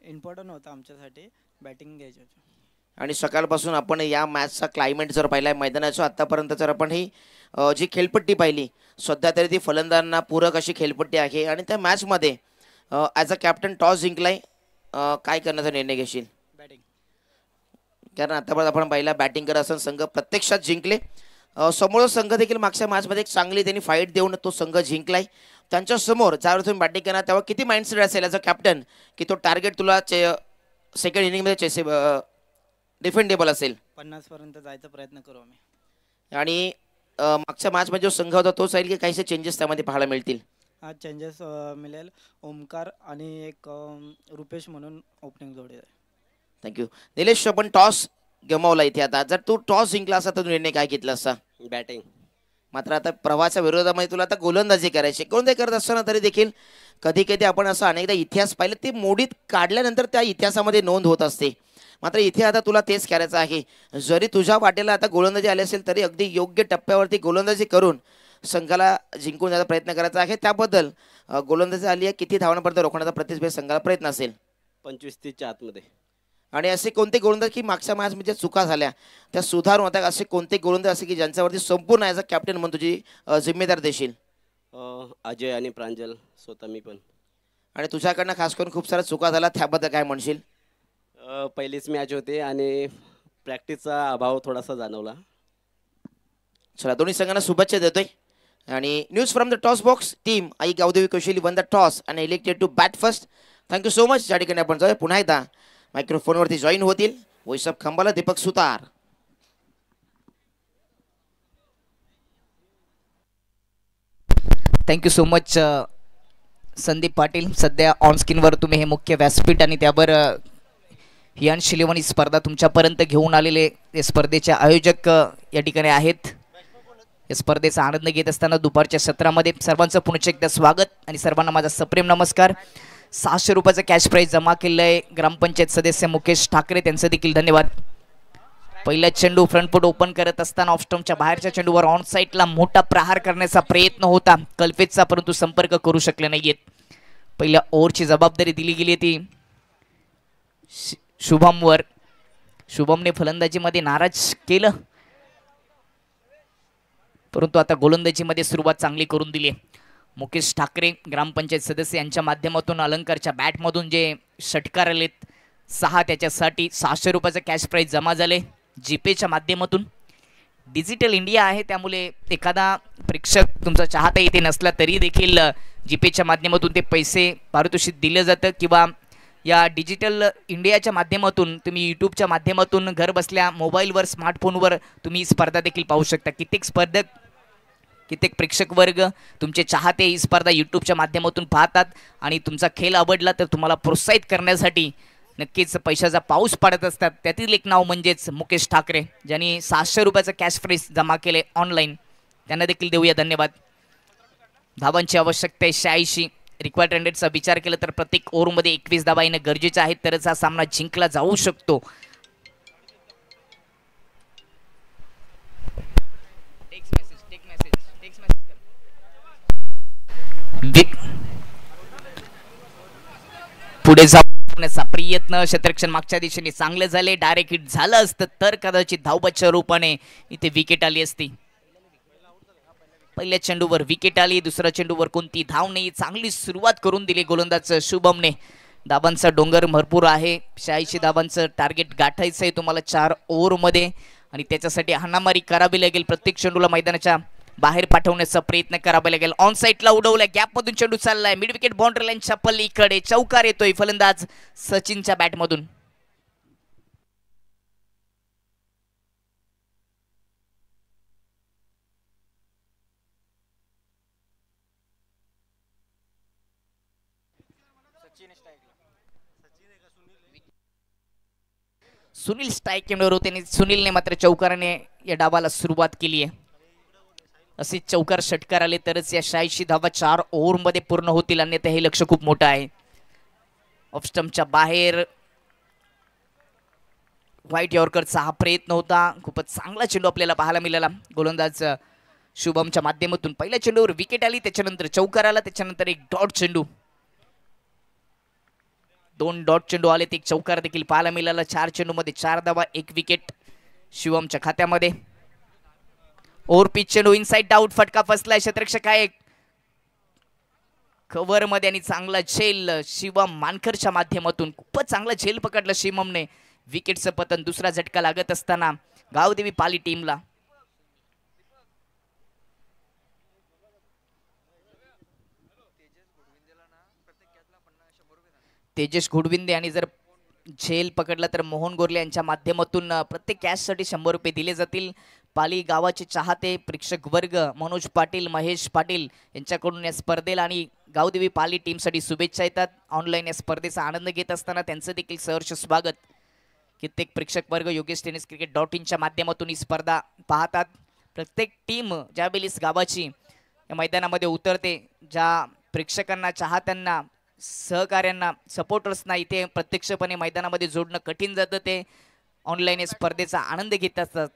इम्पॉर्टंट होता आमच्यासाठी, बॅटिंग घ्यायची होती. आणि सकाळपासून आपण या मॅचचा क्लायमेट जर पाहिला मैदानाचं आतापर्यंत जर आपण ही जी खेळपट्टी पाहिली, सध्या तरी ती फलंदाजांना पूरक अशी खेळपट्टी आहे. आणि त्या मॅचमध्ये ॲज अ कॅप्टन टॉस जिंकलाय, काय करण्याचा निर्णय घेशील? बॅटिंग. कारण आतापर्यंत आपण पाहिला बॅटिंग करत असताना संघ प्रत्यक्षात जिंकले. समोर संघ देखील मागच्या मॅचमध्ये एक चांगली त्यांनी फाईट देऊन तो संघ जिंकलाय. त्यांच्या समोर ज्यावेळी तुम्ही बॅटिंग करणार तेव्हा किती माइंडसेट असेल ॲज अ कॅप्टन की तो टार्गेट तुला सेकंड इनिंगमध्ये डिफेंडेबल असेल? 50 पर्यंत जायचा प्रयत्न करू आम्ही. आणि मागच्या मॅचमध्ये जो संघ होता तोच राहील की काहीसे चेंजेस त्यामध्ये पाहायला मिळतील? हा चेंजेस मिळेल. ओमकार आणि एक रुपेश म्हणून ओपनिंग जोडी आहे. थँक्यू. निलेश, आपण टॉस गमावला इथे. आता जर तू टॉस जिंकला असता तर निर्णय काय घेतला असता? बॅटिंग. मात्र आता प्रवाहाच्या विरोधामध्ये तुला आता गोलंदाजी करायची. कोणते करत असताना तरी देखील कधी कधी आपण असं अनेकदा इतिहास पाहिलं, ते मोडीत काढल्यानंतर त्या इतिहासामध्ये नोंद होत असते. मात्र इथे आता तुला तेच करायचं आहे. जरी तुझ्या वाटेला आता गोलंदाजी आली असेल तरी अगदी योग्य टप्प्यावरती गोलंदाजी करून संघाला जिंकून जायचा प्रयत्न करायचा आहे. त्याबद्दल गोलंदाजी आली आहे, किती धावण्यापर्यंत रोखण्याचा प्रतिस्पर्धी संघाला प्रयत्न असेल? 25-30च्या आतमध्ये. आणि असे कोणते गोलंदाज की मागच्या मॅचमध्ये चुका झाल्या त्या सुधारून होत्या, असे कोणते गोलंदाज असे की ज्यांच्यावरती संपूर्ण ॲज अ कॅप्टन म्हणून तुझी जिम्मेदार देशील? अजय आणि प्रांजल, स्वतः मी पण. आणि तुझ्याकडनं खास करून खूप साऱ्या चुका झाल्या, त्याबद्दल काय म्हणशील? पहिलीच मॅच होते आणि प्रॅक्टिसचा अभाव थोडासा जाणवला. चला, दोन्ही संघांना शुभेच्छा देतोय. आणि news from the toss box team Aai Gavdevi Kushivali won the toss and elected to bat first. Thank you so much. या ठिकाणी आपण जाऊया पुन्हा एकदा मायक्रोफोनवरती जॉईन होतील वैशभ Khambala, Deepak Sutar. Thank you so much Sandeep Patil. सध्या ऑन स्क्रीनवर तुम्ही हे मुख्य व्यासपीठ आणि त्यावर हियान शिलेवानी स्पर्धा तुमच्यापर्यंत घेऊन आलेले या स्पर्धेचे आयोजक या ठिकाणी आहेत. या स्पर्धेचा आनंद घेत असताना दुपारच्या सत्रामध्ये सर्वांचं पुन्हा एकदा स्वागत आणि सर्वांना माझा सप्रेम नमस्कार. 600 रुपयाचं कॅश प्राईज जमा केलं आहे ग्रामपंचायत सदस्य मुकेश ठाकरे, त्यांचं देखील धन्यवाद. पहिला चेंडू फ्रंट फूट ओपन करत असताना ऑफ स्टंपच्या बाहेरच्या चेंडूवर ऑन साईडला मोठा प्रहार करण्याचा प्रयत्न होता कल्पेतचा, परंतु संपर्क करू शकले नाहीयेत. पहिल्या ओव्हरची जबाबदारी दिली गेली ती शुभमवर. शुभमने फलंदाजीमध्ये नाराज केलं, परंतु आता गोलंदाजीमध्ये सुरुवात चांगली करून दिली. मुकेश ठाकरे ग्रामपंचायत सदस्य यांच्या माध्यमातून अलंकारच्या बॅटमधून जे षटकार आलेत 6, त्याच्यासाठी 600 रुपयाचं कॅश प्राईज जमा झाले जीपेच्या माध्यमातून. डिजिटल इंडिया आहे, त्यामुळे एखादा प्रेक्षक तुमचा चाहता इथे नसला तरी देखील जीपेच्या माध्यमातून ते पैसे पारितोषिक दिलं जातं, किंवा या डिजिटल इंडियाच्या माध्यमातून तुम्ही यूट्यूबच्या माध्यमातून घर बसल्या मोबाईलवर स्मार्टफोनवर तुम्ही स्पर्धा देखील पाहू शकता. कित्येक प्रेक्षक वर्ग तुमचे चाहते ही स्पर्धा यूट्यूबच्या माध्यमातून पाहतात आणि तुमचा खेळ आवडला तर तुम्हाला प्रोत्साहित करण्यासाठी नक्कीच पैशाचा पाऊस पडत असतात. त्यातील एक नाव म्हणजेच मुकेश ठाकरे, ज्यांनी 600 रुपयाचं कॅश प्राईज जमा केले ऑनलाईन. त्यांना देखील देऊया धन्यवाद. धावांची आवश्यकता आहे 86. रिक्वायर्ड रनरेटचा विचार केला तर प्रत्येक ओव्हरमध्ये 21 धावा येणं गरजेचं आहे, तरच हा सामना जिंकला जाऊ शकतो. पुढे जाण्याचा प्रयत्न, क्षेत्ररक्षण मागच्या दिशेने चांगले झाले. डायरेक्ट हिट झालं असतं तर कदाचित धावबादच्या रूपाने इथे विकेट आली असती. पहिल्या चेंडूवर विकेट आली, दुसऱ्या चेंडूवर कोणती धाव नाही. चांगली सुरुवात करून दिली गोलंदाज शुभमने. धावांचा डोंगर भरपूर आहे, 86 धावांचं टार्गेट गाठायचं आहे तुम्हाला 4 ओव्हरमध्ये, आणि त्याच्यासाठी हाणामारी करावी लागेल. प्रत्येक चेंडूला मैदानाच्या बाहेर पाठवण्याचा प्रयत्न करावा लागेल. ऑन साईडला उडवलाय, गॅपमधून चेंडू चाललाय, मिड विकेट बाउंड्री लाईनच्या पलीकडे चौकार येतोय फलंदाज सचिनच्या बॅटमधून. सुनील स्ट्राईक केंद्रावर होते आणि सुनीलने मात्र चौकाराने या डावाला सुरुवात केली आहे. असे चौकार षटकार आले तरच या 86 धावा 4 ओव्हरमध्ये पूर्ण होतील, अन्यथा हे लक्ष खूप मोठं आहे. ऑफ स्टंपच्या बाहेर व्हाईट यॉर्करचा हा प्रयत्न होता. खूपच चांगला चेंडू आपल्याला पाहायला मिळाला गोलंदाज शुभमच्या माध्यमातून. पहिल्या चेंडूवर विकेट आली, त्याच्यानंतर चौकार आला, त्याच्यानंतर एक डॉट चेंडू, 2 डॉट चेंडू आले, एक चौकार देखील पाहायला मिळाला. 4 चेंडूमध्ये 4 धावा, 1 विकेट शिवमच्या खात्यामध्ये. ओव्हर पिच चेंडू इनसाइड आउट, फटका फसलाय. क्षेत्ररक्षक आहे कव्हर मध्ये आणि चांगला झेल शिवम मानकरच्या माध्यमातून. खूपच चांगला झेल पकडला शिवमने. विकेटचं पतन, दुसरा झटका लागत असताना गावदेवी पाली टीमला. तेजस घोडविंदे आणि जर झेल पकडला तर मोहन गोरले यांच्या माध्यमातून प्रत्येक कॅचसाठी 100 रुपये दिले जातील. पाली गावाचे चाहते प्रेक्षक वर्ग मनोज पाटील, महेश पाटील यांच्याकडून या स्पर्धेला आणि गावदेवी पाली टीमसाठी शुभेच्छा येतात. ऑनलाईन या स्पर्धेचा आनंद घेत असताना त्यांचं देखील सहर्ष स्वागत. कित्येक प्रेक्षक वर्ग योगेश टेनिस क्रिकेट .in माध्यमातून ही स्पर्धा पाहतात. प्रत्येक टीम ज्यावेळी गावाची या मैदानामध्ये उतरते, ज्या प्रेक्षकांना, चाहत्यांना, सहकार्यांना, सपोर्टर्सना इथे प्रत्यक्षपणे मैदानामध्ये जोडणं कठीण जातं, ते ऑनलाईन या स्पर्धेचा आनंद घेत असतात.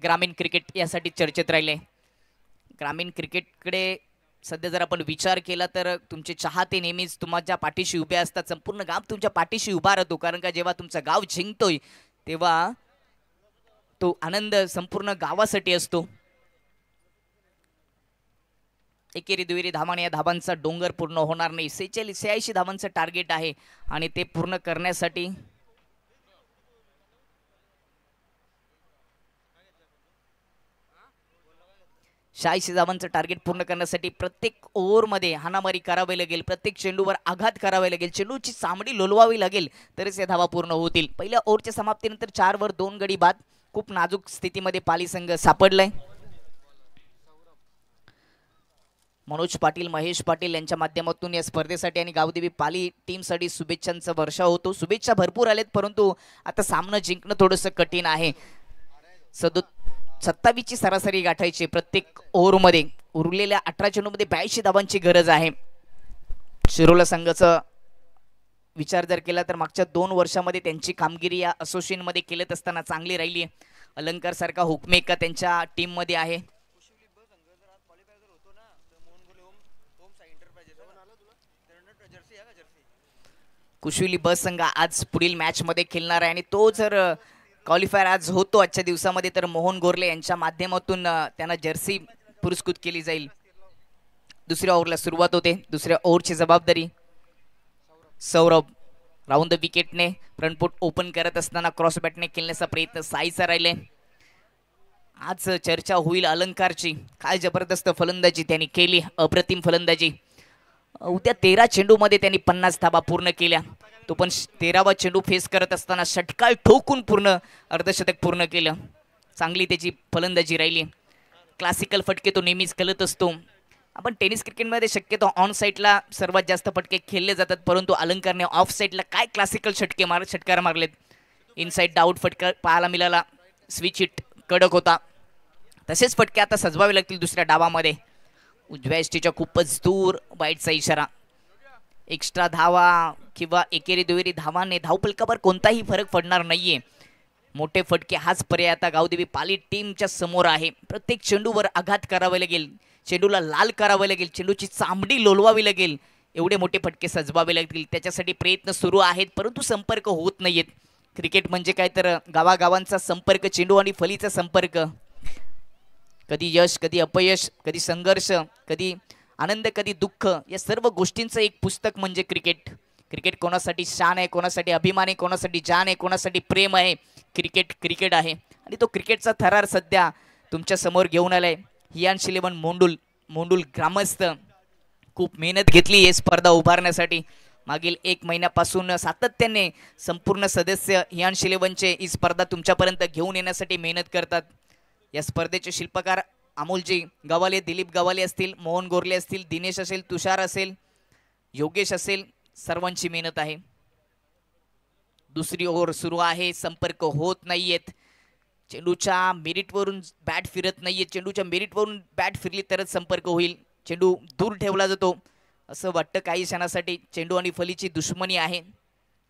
ग्रामीण क्रिकेट यासाठी चर्चेत राहिले. ग्रामीण क्रिकेटकडे सध्या जर आपण विचार केला तर तुमचे चाहते नेहमीच तुमच्या पाठीशी उभे असतात. संपूर्ण गाव तुमच्या पाठीशी उभा राहतो, कारण का जेव्हा तुमचं गाव जिंकतोय तेव्हा तो आनंद संपूर्ण गावासाठी असतो. एकेरी दुहेरी धावाने या धावांचा डोंगर पूर्ण होणार नाही. 86 धावांचं टार्गेट आहे आणि ते पूर्ण करण्यासाठी धावांचं टार्गेट पूर्ण करण्यासाठी प्रत्येक ओव्हरमध्ये हाणामारी करावी लागेल, प्रत्येक चेंडूवर आघात करावा लागेल, चेंडूची चामडी लोलवावी लागेल, तरच या धावा पूर्ण होतील. पहिल्या ओव्हरच्या समाप्तीनंतर 4 वर 2 गडी बाद. खूप नाजूक स्थितीमध्ये पाली संघ सापडलाय. मनोज पाटील, महेश पाटील यांच्या माध्यमातून या स्पर्धेसाठी आणि गावदेवी पाली टीमसाठी शुभेच्छांचा वर्षा होतो. शुभेच्छा भरपूर आलेत, परंतु आता सामना जिंकणं थोडंसं कठीण आहे. 27 ची सरासरी गाठायची प्रत्येक ओव्हरमध्ये. उरलेल्या 18 चेंडूमध्ये 82 धावांची गरज आहे. शिरोला संघाचं विचार जर केला तर मागच्या 2 वर्षामध्ये त्यांची कामगिरी या असोसिएशनमध्ये केलेत असताना चांगली राहिली आहे. अलंकार सारखा हुकमेका त्यांच्या टीममध्ये आहे. कुशविली ब संघ आज पुढील मॅच मध्ये खेळणार आहे आणि तो जर क्वालिफायर आज होतो आजच्या दिवसामध्ये तर मोहन गोरले यांच्या माध्यमातून त्यांना जर्सी पुरस्कृत केली जाईल. दुसऱ्या ओव्हरला सुरुवात होते. दुसऱ्या ओव्हरची जबाबदारी Saurabh. Round the विकेटने front foot open करत असताना क्रॉस बॅटने खेळण्याचा प्रयत्न साईचा राहिले. आज चर्चा होईल अलंकारची. काय जबरदस्त फलंदाजी त्यांनी केली, अप्रतिम फलंदाजी. उद्या 13 चेंडूमध्ये त्यांनी 50 धाबा पूर्ण केल्या. तो पण 13वा चेंडू फेस करत असताना षटकार ठोकून पूर्ण अर्धशतक पूर्ण केलं. चांगली त्याची फलंदाजी राहिली. क्लासिकल फटके तो नेहमीच खेळत असतो. आपण टेनिस क्रिकेटमध्ये शक्यतो ऑन साईडला सर्वात जास्त फटके खेळले जातात, परंतु अलंकारने ऑफ साईडला काय क्लासिकल षटकार मारलेत. इनसाइड आउट फटका पाहायला मिळाला. स्विच हिट कडक होता. तसेच फटके आता सजवावे लागतील दुसऱ्या डावामध्ये. उजव्या एसटीच्या खूपच दूर वाईटचा इशारा. एक्स्ट्रा धावा किंवा एकेरी दुहेरी धावाने धावफलकावर कोणताही फरक पडणार नाहीये. मोठे फटके हाच पर्याय आता गावदेवी पाली टीमच्या समोर आहे. प्रत्येक चेंडूवर आघात करावे लागेल, चेंडूला लाल करावे लागेल, चेंडूची चांबडी लोलवावी लागेल, एवढे मोठे फटके सजवावे लागतील. त्याच्यासाठी प्रयत्न सुरू आहेत, परंतु संपर्क होत नाहीयेत. क्रिकेट म्हणजे काय तर गावागावांचा संपर्क, चेंडू आणि फलीचा संपर्क. कधी यश, कधी अपयश, कधी संघर्ष, कधी आनंद, कधी दुःख, या सर्व गोष्टींचं एक पुस्तक म्हणजे क्रिकेट. क्रिकेट कोणासाठी शान आहे, कोणासाठी अभिमान आहे, कोणासाठी जान आहे, कोणासाठी प्रेम आहे. क्रिकेट क्रिकेट आहे आणि तो क्रिकेटचा थरार सध्या तुमच्या समोर घेऊन आलाय. हियान्स 11 मोंडूल ग्रामस्थ खूप मेहनत घेतली ही स्पर्धा उभारण्यासाठी. मागील 1 महिन्यापासून सातत्याने संपूर्ण सदस्य हियान्स 11चे ही स्पर्धा तुमच्यापर्यंत घेऊन येण्यासाठी मेहनत करतात. या स्पर्धेचे शिल्पकार अमोलजी गवाले, दिलीप गवाले असतील, मोहन गोरले असतील, दिनेश असेल, तुषार असेल, योगेश असेल, सर्वांची मेहनत आहे. दुसरी ओव्हर सुरू आहे. संपर्क होत नाहीयेत. चेंडूच्या मेरिटवरून बॅट फिरत नाहीये. चेंडूच्या मेरिटवरून बॅट फिरली तरच संपर्क होईल. चेंडू दूर ठेवला जातो असं वाटतं काही क्षणासाठी. चेंडू आणि फलीची दुश्मनी आहे,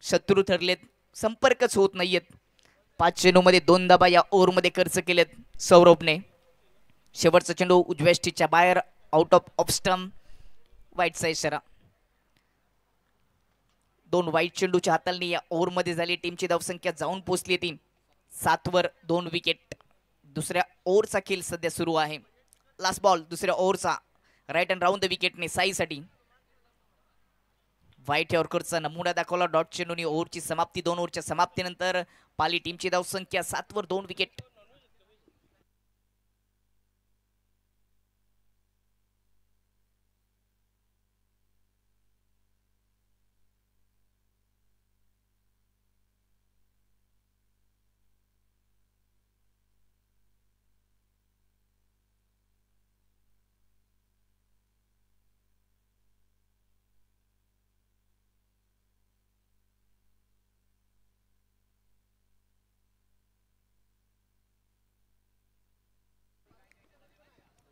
शत्रू ठरलेत, संपर्कच होत नाहीयेत. 5 चेंडूमध्ये 2 धाबा या ओव्हरमध्ये खर्च केलेत सौरभने. शेवटचा चेंडू उजव्या स्टिचच्या बाहेर, आउट ऑफ स्टंप, वाईटचा इशारा. 2 वाईट चेंडूच्या हाताळणी या ओव्हरमध्ये झाली. टीमची धावसंख्या जाऊन पोहोचली ती 7 वर 2 विकेट. दुसऱ्या ओव्हरचा खेळ सध्या सुरू आहे. लास्ट बॉल दुसऱ्या ओव्हरचा, राईट अँड राऊंड द विकेटने साईसाठी. व्हाईट यॉर्करचा नमुना दाखवला. डॉट चेंडूनी ओव्हरची समाप्ती. 2 ओव्हरच्या समाप्तीनंतर पाली टीमची धावसंख्या 7 वर 2 विकेट.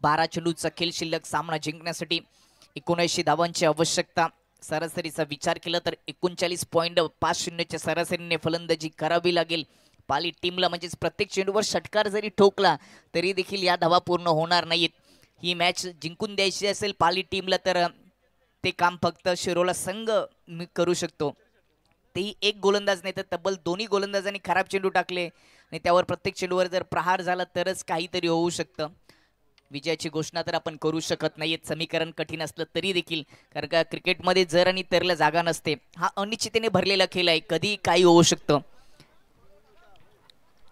बारा चेंडूचा खेळ शिल्लक. सामना जिंकण्यासाठी 79 धावांची आवश्यकता. सरासरीचा विचार केला तर 39.50च्या सरासरीने फलंदाजी करावी लागेल पाली टीमला. म्हणजेच प्रत्येक चेंडूवर षटकार जरी ठोकला तरी देखील या धावा पूर्ण होणार नाहीत. ही मॅच जिंकून द्यायची असेल पाली टीमला तर ते काम फक्त शिरोला संघ करू शकतो. तेही एक गोलंदाज नाही तर तब्बल दोन्ही गोलंदाजांनी खराब चेंडू टाकले आणि त्यावर प्रत्येक चेंडूवर जर प्रहार झाला तरच काहीतरी होऊ शकतं. विजयाची घोषणा तर आपण करू शकत नाहीत, समीकरण कठीण असलं तरी देखील, कारण का क्रिकेटमध्ये जर आणि तरला जागा नसते. हा अनिश्चिततेने भरलेला खेळ आहे, कधी काही होऊ शकतं.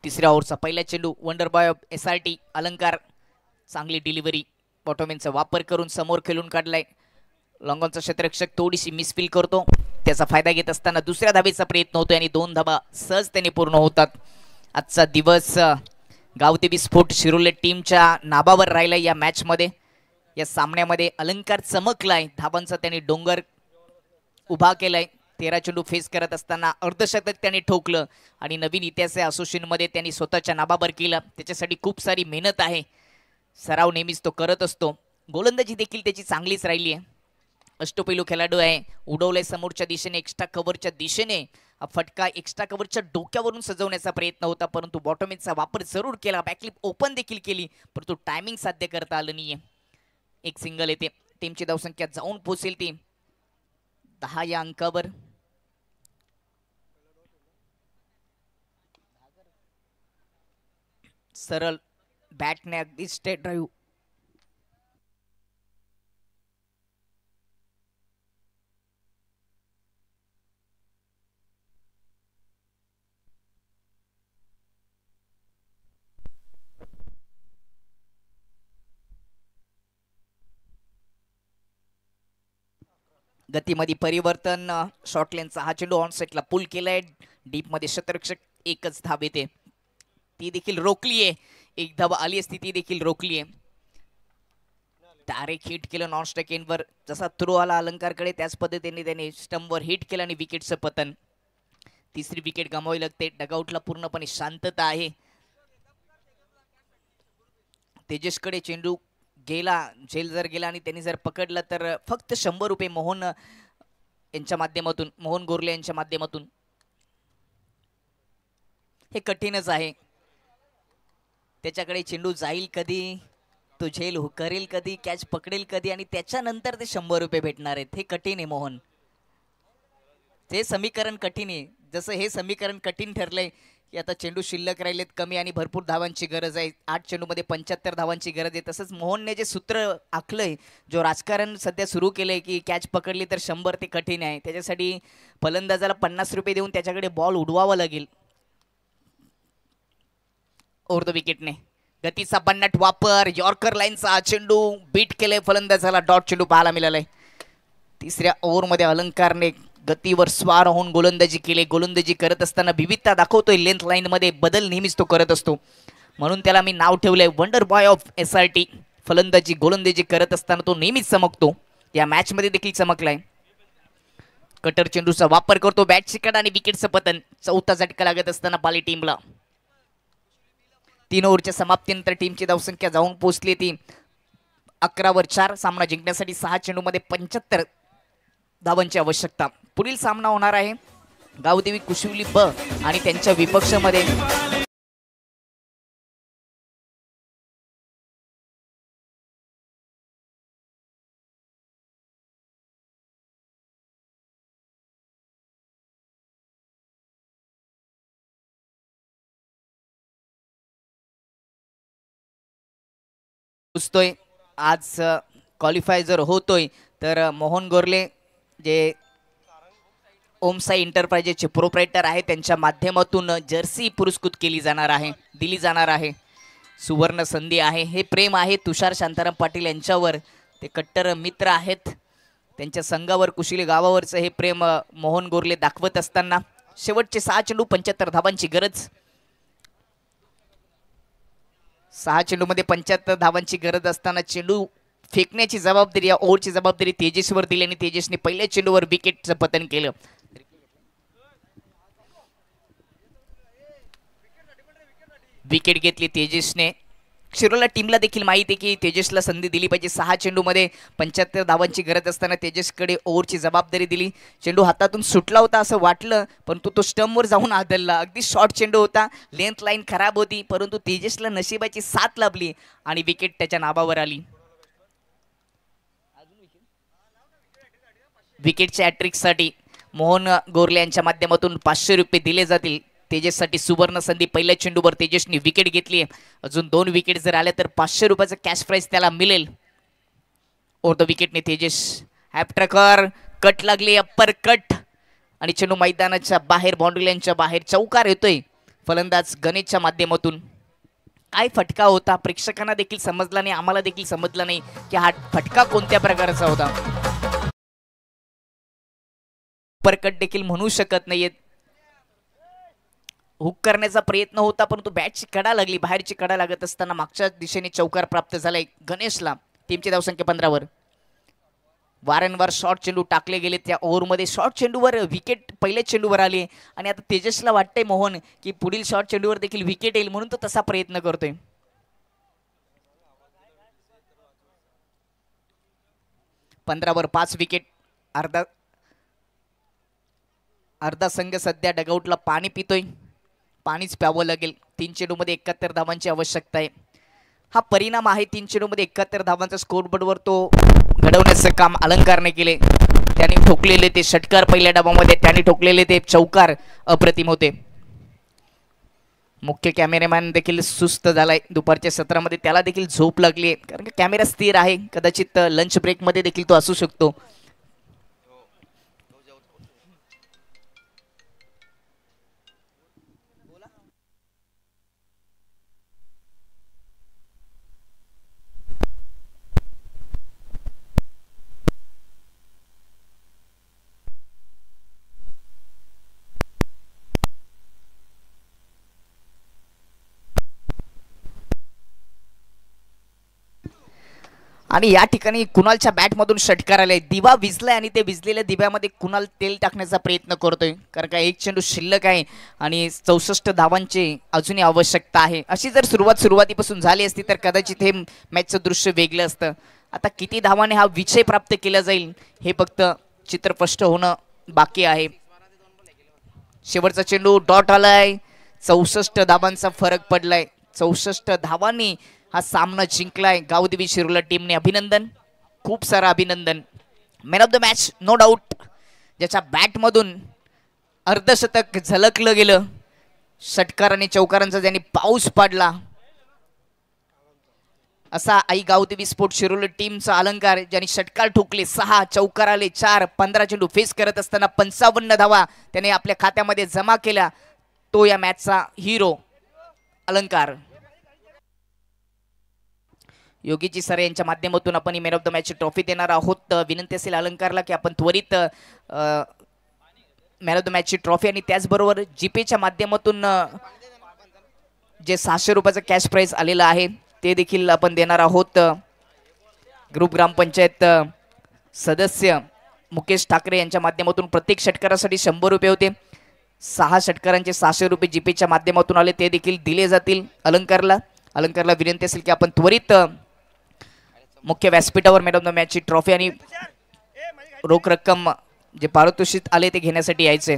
तिसऱ्या ओव्हरचा पहिला चेंडू वंडर बॉय ऑफ SRT अलंकार. चांगली डिलिव्हरी, बॉटोमॅनचा वापर करून समोर खेळून काढलाय. लॉंगॉनचा क्षेत्ररक्षक थोडीशी मिसफील करतो, त्याचा फायदा घेत असताना दुसऱ्या धावेचा प्रयत्न होतोय आणि 2 धावा सहज त्याने पूर्ण होतात. आजचा दिवस गावदेवी स्पोर्ट शिरोले टीमच्या नाबावर राहिला. या मॅच मध्ये, या सामन्यामध्ये अलंकार चमकलाय. धावांचा त्यांनी डोंगर उभा केलाय. 13 चेंडू फेस करत असताना अर्धशतक त्यांनी ठोकलं आणि नवीन इतिहास असोसिएशन मध्ये त्यांनी स्वतःच्या नाबावर केलं. त्याच्यासाठी खूप सारी मेहनत आहे, सराव नेहमीच तो करत असतो. गोलंदाजी देखील त्याची चांगलीच राहिली आहे. अष्टपैलू खेळाडू आहे, उडवलंय समोरच्या दिशेने एक्स्ट्रा कव्हरच्या दिशेने. हा फटका एक्स्ट्रा कव्हरच्या डोक्यावरून सजवण्याचा प्रयत्न होता, परंतु बॉटमिनचा वापर जरूर केला, बॅकलिप ओपन देखील केली, परंतु टायमिंग साध्य करता आलं नाहीये. एक सिंगल येते. टीमची धावसंख्या जाऊन पोहोचेल ती 10 या अंकावर. सरळ बॅटने अगदी स्ट्रेट ड्राईव्ह. गतीमध्ये परिवर्तन. शॉर्ट लेनचा हा चेंडू ऑन सेटला पुल केलाय. डीप मध्ये शतरक्षक एकच धाव येते, ती देखील रोखलीये. एक धाव आली असती, ती देखील रोखलीये. डायरेक्ट हिट केलं नॉन स्ट्राइक एंडवर. जसा थ्रो आला अलंकारकडे त्याच पद्धतीने त्याने स्टंपवर हिट केलं आणि विकेटचं पतन. तिसरी विकेट गमावी लागते. डगआउटला पूर्णपणे शांतता आहे. तेजसकडे चेंडू गेला, झेल जर गेला आणि त्यांनी जर पकडला तर फक्त 100 रुपये मोहन यांच्या माध्यमातून, मोहन गोरले यांच्या माध्यमातून. हे कठीणच आहे. त्याच्याकडे चेंडू जाईल कधी, तो झेल करेल कधी, कॅच पकडेल कधी आणि त्याच्यानंतर ते 100 रुपये भेटणार आहेत. हे कठीण आहे मोहन. ते समीकरण कठीण आहे. जसं हे समीकरण कठीण ठरलंय की आता चेंडू शिल्लक राहिलेत कमी आणि भरपूर धावांची गरज आहे. 8 चेंडूमध्ये 75 धावांची गरज आहे. तसंच मोहनने जे सूत्र आखलंय, जो राजकारण सध्या सुरू केलंय की कॅच पकडली तर 100, ते कठीण आहे. त्याच्यासाठी फलंदाजाला 50 रुपये देऊन त्याच्याकडे बॉल उडवावा लागेल. ओव्हर द विकेटने गतीचा बन्नाट वापर. यॉर्कर लाईनचा चेंडू बीट केलंय फलंदाजाला. डॉट चेंडू पाहायला मिळालाय. तिसऱ्या ओव्हरमध्ये अलंकारने गतीवर स्वार होऊन गोलंदाजी केली. गोलंदाजी करत असताना विविधता दाखवतोय. लेंथ लाईन मध्ये बदल नेहमीच तो करत असतो, म्हणून त्याला मी नाव ठेवलंय वंडर बॉय ऑफ SRT. फलंदाजी गोलंदाजी करत असताना तो नेहमीच चमकतो. या मॅच मध्ये देखील चमकलाय. कटर चेंडूचा वापर करतो. बॅटची कडा आणि विकेटचं पतन. चौथा झटका लागत असताना पाली टीमला. 3 ओव्हरच्या समाप्तीनंतर टीमची धावसंख्या जाऊन पोहोचली ती 11 वर 4. सामना जिंकण्यासाठी 6 चेंडूमध्ये 75 धावांची आवश्यकता. पुढील सामना होणार आहे गावदेवी कुशिवली ब आणि त्यांच्या विपक्षामध्ये आज क्वालिफाय जर होतोय तर मोहन गोरले जे ओमसाई एंटरप्राइजेसचे प्रोप्रायटर आहे त्यांच्या माध्यमातून जर्सी पुरस्कृत केली जाणार आहे, दिली जाणार आहे. सुवर्ण संधी आहे. हे प्रेम आहे तुषार शांताराम पाटील यांच्यावर. ते कट्टर मित्र आहेत. त्यांच्या संघावर, कुशिली गावावरचं हे प्रेम मोहन गोरले दाखवत असताना शेवटचे 6 चेंडू 75 धावांची गरज. 6 चेंडूमध्ये 75 धावांची गरज असताना चेंडू फेकण्याची जबाबदारी, या ओव्हरची जबाबदारी तेजसवर दिली आणि तेजसने पहिल्या चेंडूवर विकेटचं पतन केलं. विकेट घेतली तेजसने. शिरोला टीमला देखील माहिती आहे की तेजसला संधी दिली पाहिजे. 6 चेंडूमध्ये 75 धावांची गरज असताना तेजसकडे ओव्हरची जबाबदारी दिली. चेंडू हातातून सुटला होता असं वाटलं, परंतु तो स्टंपवर जाऊन आदळला. अगदी शॉर्ट चेंडू होता. लेंथ लाईन खराब होती, परंतु तेजसला नशिबाची साथ लाभली आणि विकेट त्याच्या नावावर आली. विकेटच्या हॅट्रिकसाठी मोहन गोरले यांच्या माध्यमातून 500 रुपये दिले जातील. तेजससाठी सुवर्ण संधी. पहिल्या चेंडूवर तेजसने विकेट घेतली. अजून 2 विकेट जर आल्या तर 500 रुपयाचं कॅश प्राइस त्याला मिळेल. ओव्हर द विकेटने तेजस हॅपट्रॅकर. कट लागली, अप्पर कट आणि चेंडू मैदानाच्या बाहेर, बाउंड्री लाईनच्या बाहेर. चौकार येतोय फलंदाज गणेशच्या माध्यमातून. काय फटका होता, प्रेक्षकांना देखील समजला नाही, आम्हाला देखील समजला नाही की हा फटका कोणत्या प्रकारचा होता. अप्पर कट देखील म्हणू शकत नाहीयेत. हुक करण्याचा प्रयत्न होता, परंतु बॅटची कडा लागली. बाहेरची कडा लागत असताना मागच्या दिशेने चौकार प्राप्त झालाय गणेशला. टीमची धावसंख्या 15 वर. वारंवार शॉर्ट चेंडू टाकले गेले. त्या ओव्हरमध्ये शॉर्ट चेंडूवर विकेट पहिल्या चेंडूवर आली आणि आता तेजसला वाटतंय मोहन की पुढील शॉर्ट चेंडूवर देखील विकेट येईल, म्हणून तो तसा प्रयत्न करतोय. 15 वर 5 विकेट. अर्धा संघ सध्या डगआउटला पाणी पितोय, पाणीच प्यावं लागेल. 3 चेंडूमध्ये 71 धावांची आवश्यकता आहे. हा परिणाम आहे 3 चेंडूमध्ये 71 धावांचा स्कोरबोर्डवर तो घडवण्याचं काम अलंकारने केले. त्यांनी ठोकलेले ते षटकार पहिल्या डावामध्ये, त्यांनी ठोकलेले ते चौकार अप्रतिम होते. मुख्य कॅमेरामॅन देखील सुस्त झालाय दुपारच्या सत्रामध्ये, त्याला देखील झोप लागली आहे कारण की कॅमेरा स्थिर आहे. कदाचित लंच ब्रेकमध्ये देखील तो असू शकतो. आणि या ठिकाणी कुणालच्या बॅटमधून षटकार आले. दिवा विझलाय आणि ते विझलेल्या दिव्यामध्ये कुणाल तेल टाकण्याचा प्रयत्न करतोय कारण का एक चेंडू शिल्लक आहे आणि 64 धावांची अजूनही आवश्यकता आहे. अशी जर सुरुवातीपासून झाली असती तर कदाचित हे मॅचचं दृश्य वेगळं असतं. आता किती धावाने हा विजय प्राप्त केला जाईल हे फक्त चित्र स्पष्ट होणं बाकी आहे. शेवटचा चेंडू डॉट आलाय. 64 धावांचा फरक पडलाय. 64 धावांनी हा सामना जिंकलाय गावदेवी शिरोला टीमने. अभिनंदन, खूप सारा अभिनंदन. Man of the match no doubt, ज्याच्या बॅटमधून अर्धशतक झलकलं गेलं, षटकार आणि चौकारांचा ज्यांनी पाऊस पाडला, असा आई गावदेवी स्पोर्ट शिरोली टीमचा अलंकार, ज्यांनी षटकार ठोकले, 6 चौकार आले, 4 15 चेंडू फेस करत असताना 55 धावा त्याने आपल्या खात्यामध्ये जमा केल्या. तो या मॅचचा हिरो अलंकार. योगीजी सर यांच्या माध्यमातून आपण ही man of the match trophy देणार आहोत. विनंती असेल अलंकारला की आपण त्वरित मॅन ऑफ द मॅचची ट्रॉफी आणि त्याचबरोबर जीपेच्या माध्यमातून जे 600 रुपयाचं कॅश प्राइज आलेलं आहे ते देखील आपण देणार आहोत. ग्रुप ग्रामपंचायत सदस्य मुकेश ठाकरे यांच्या माध्यमातून प्रत्येक षटकारासाठी 100 रुपये होते. 6 षटकारांचे 600 रुपये जीपेच्या माध्यमातून आले, ते देखील दिले जातील अलंकारला. अलंकारला विनंती असेल की आपण त्वरित मुख्य व्यासपीठावर मॅन ऑफ द मॅचची ट्रॉफी आणि रोख रक्कम जे पारितोषिक आले ते घेण्यासाठी यायचे.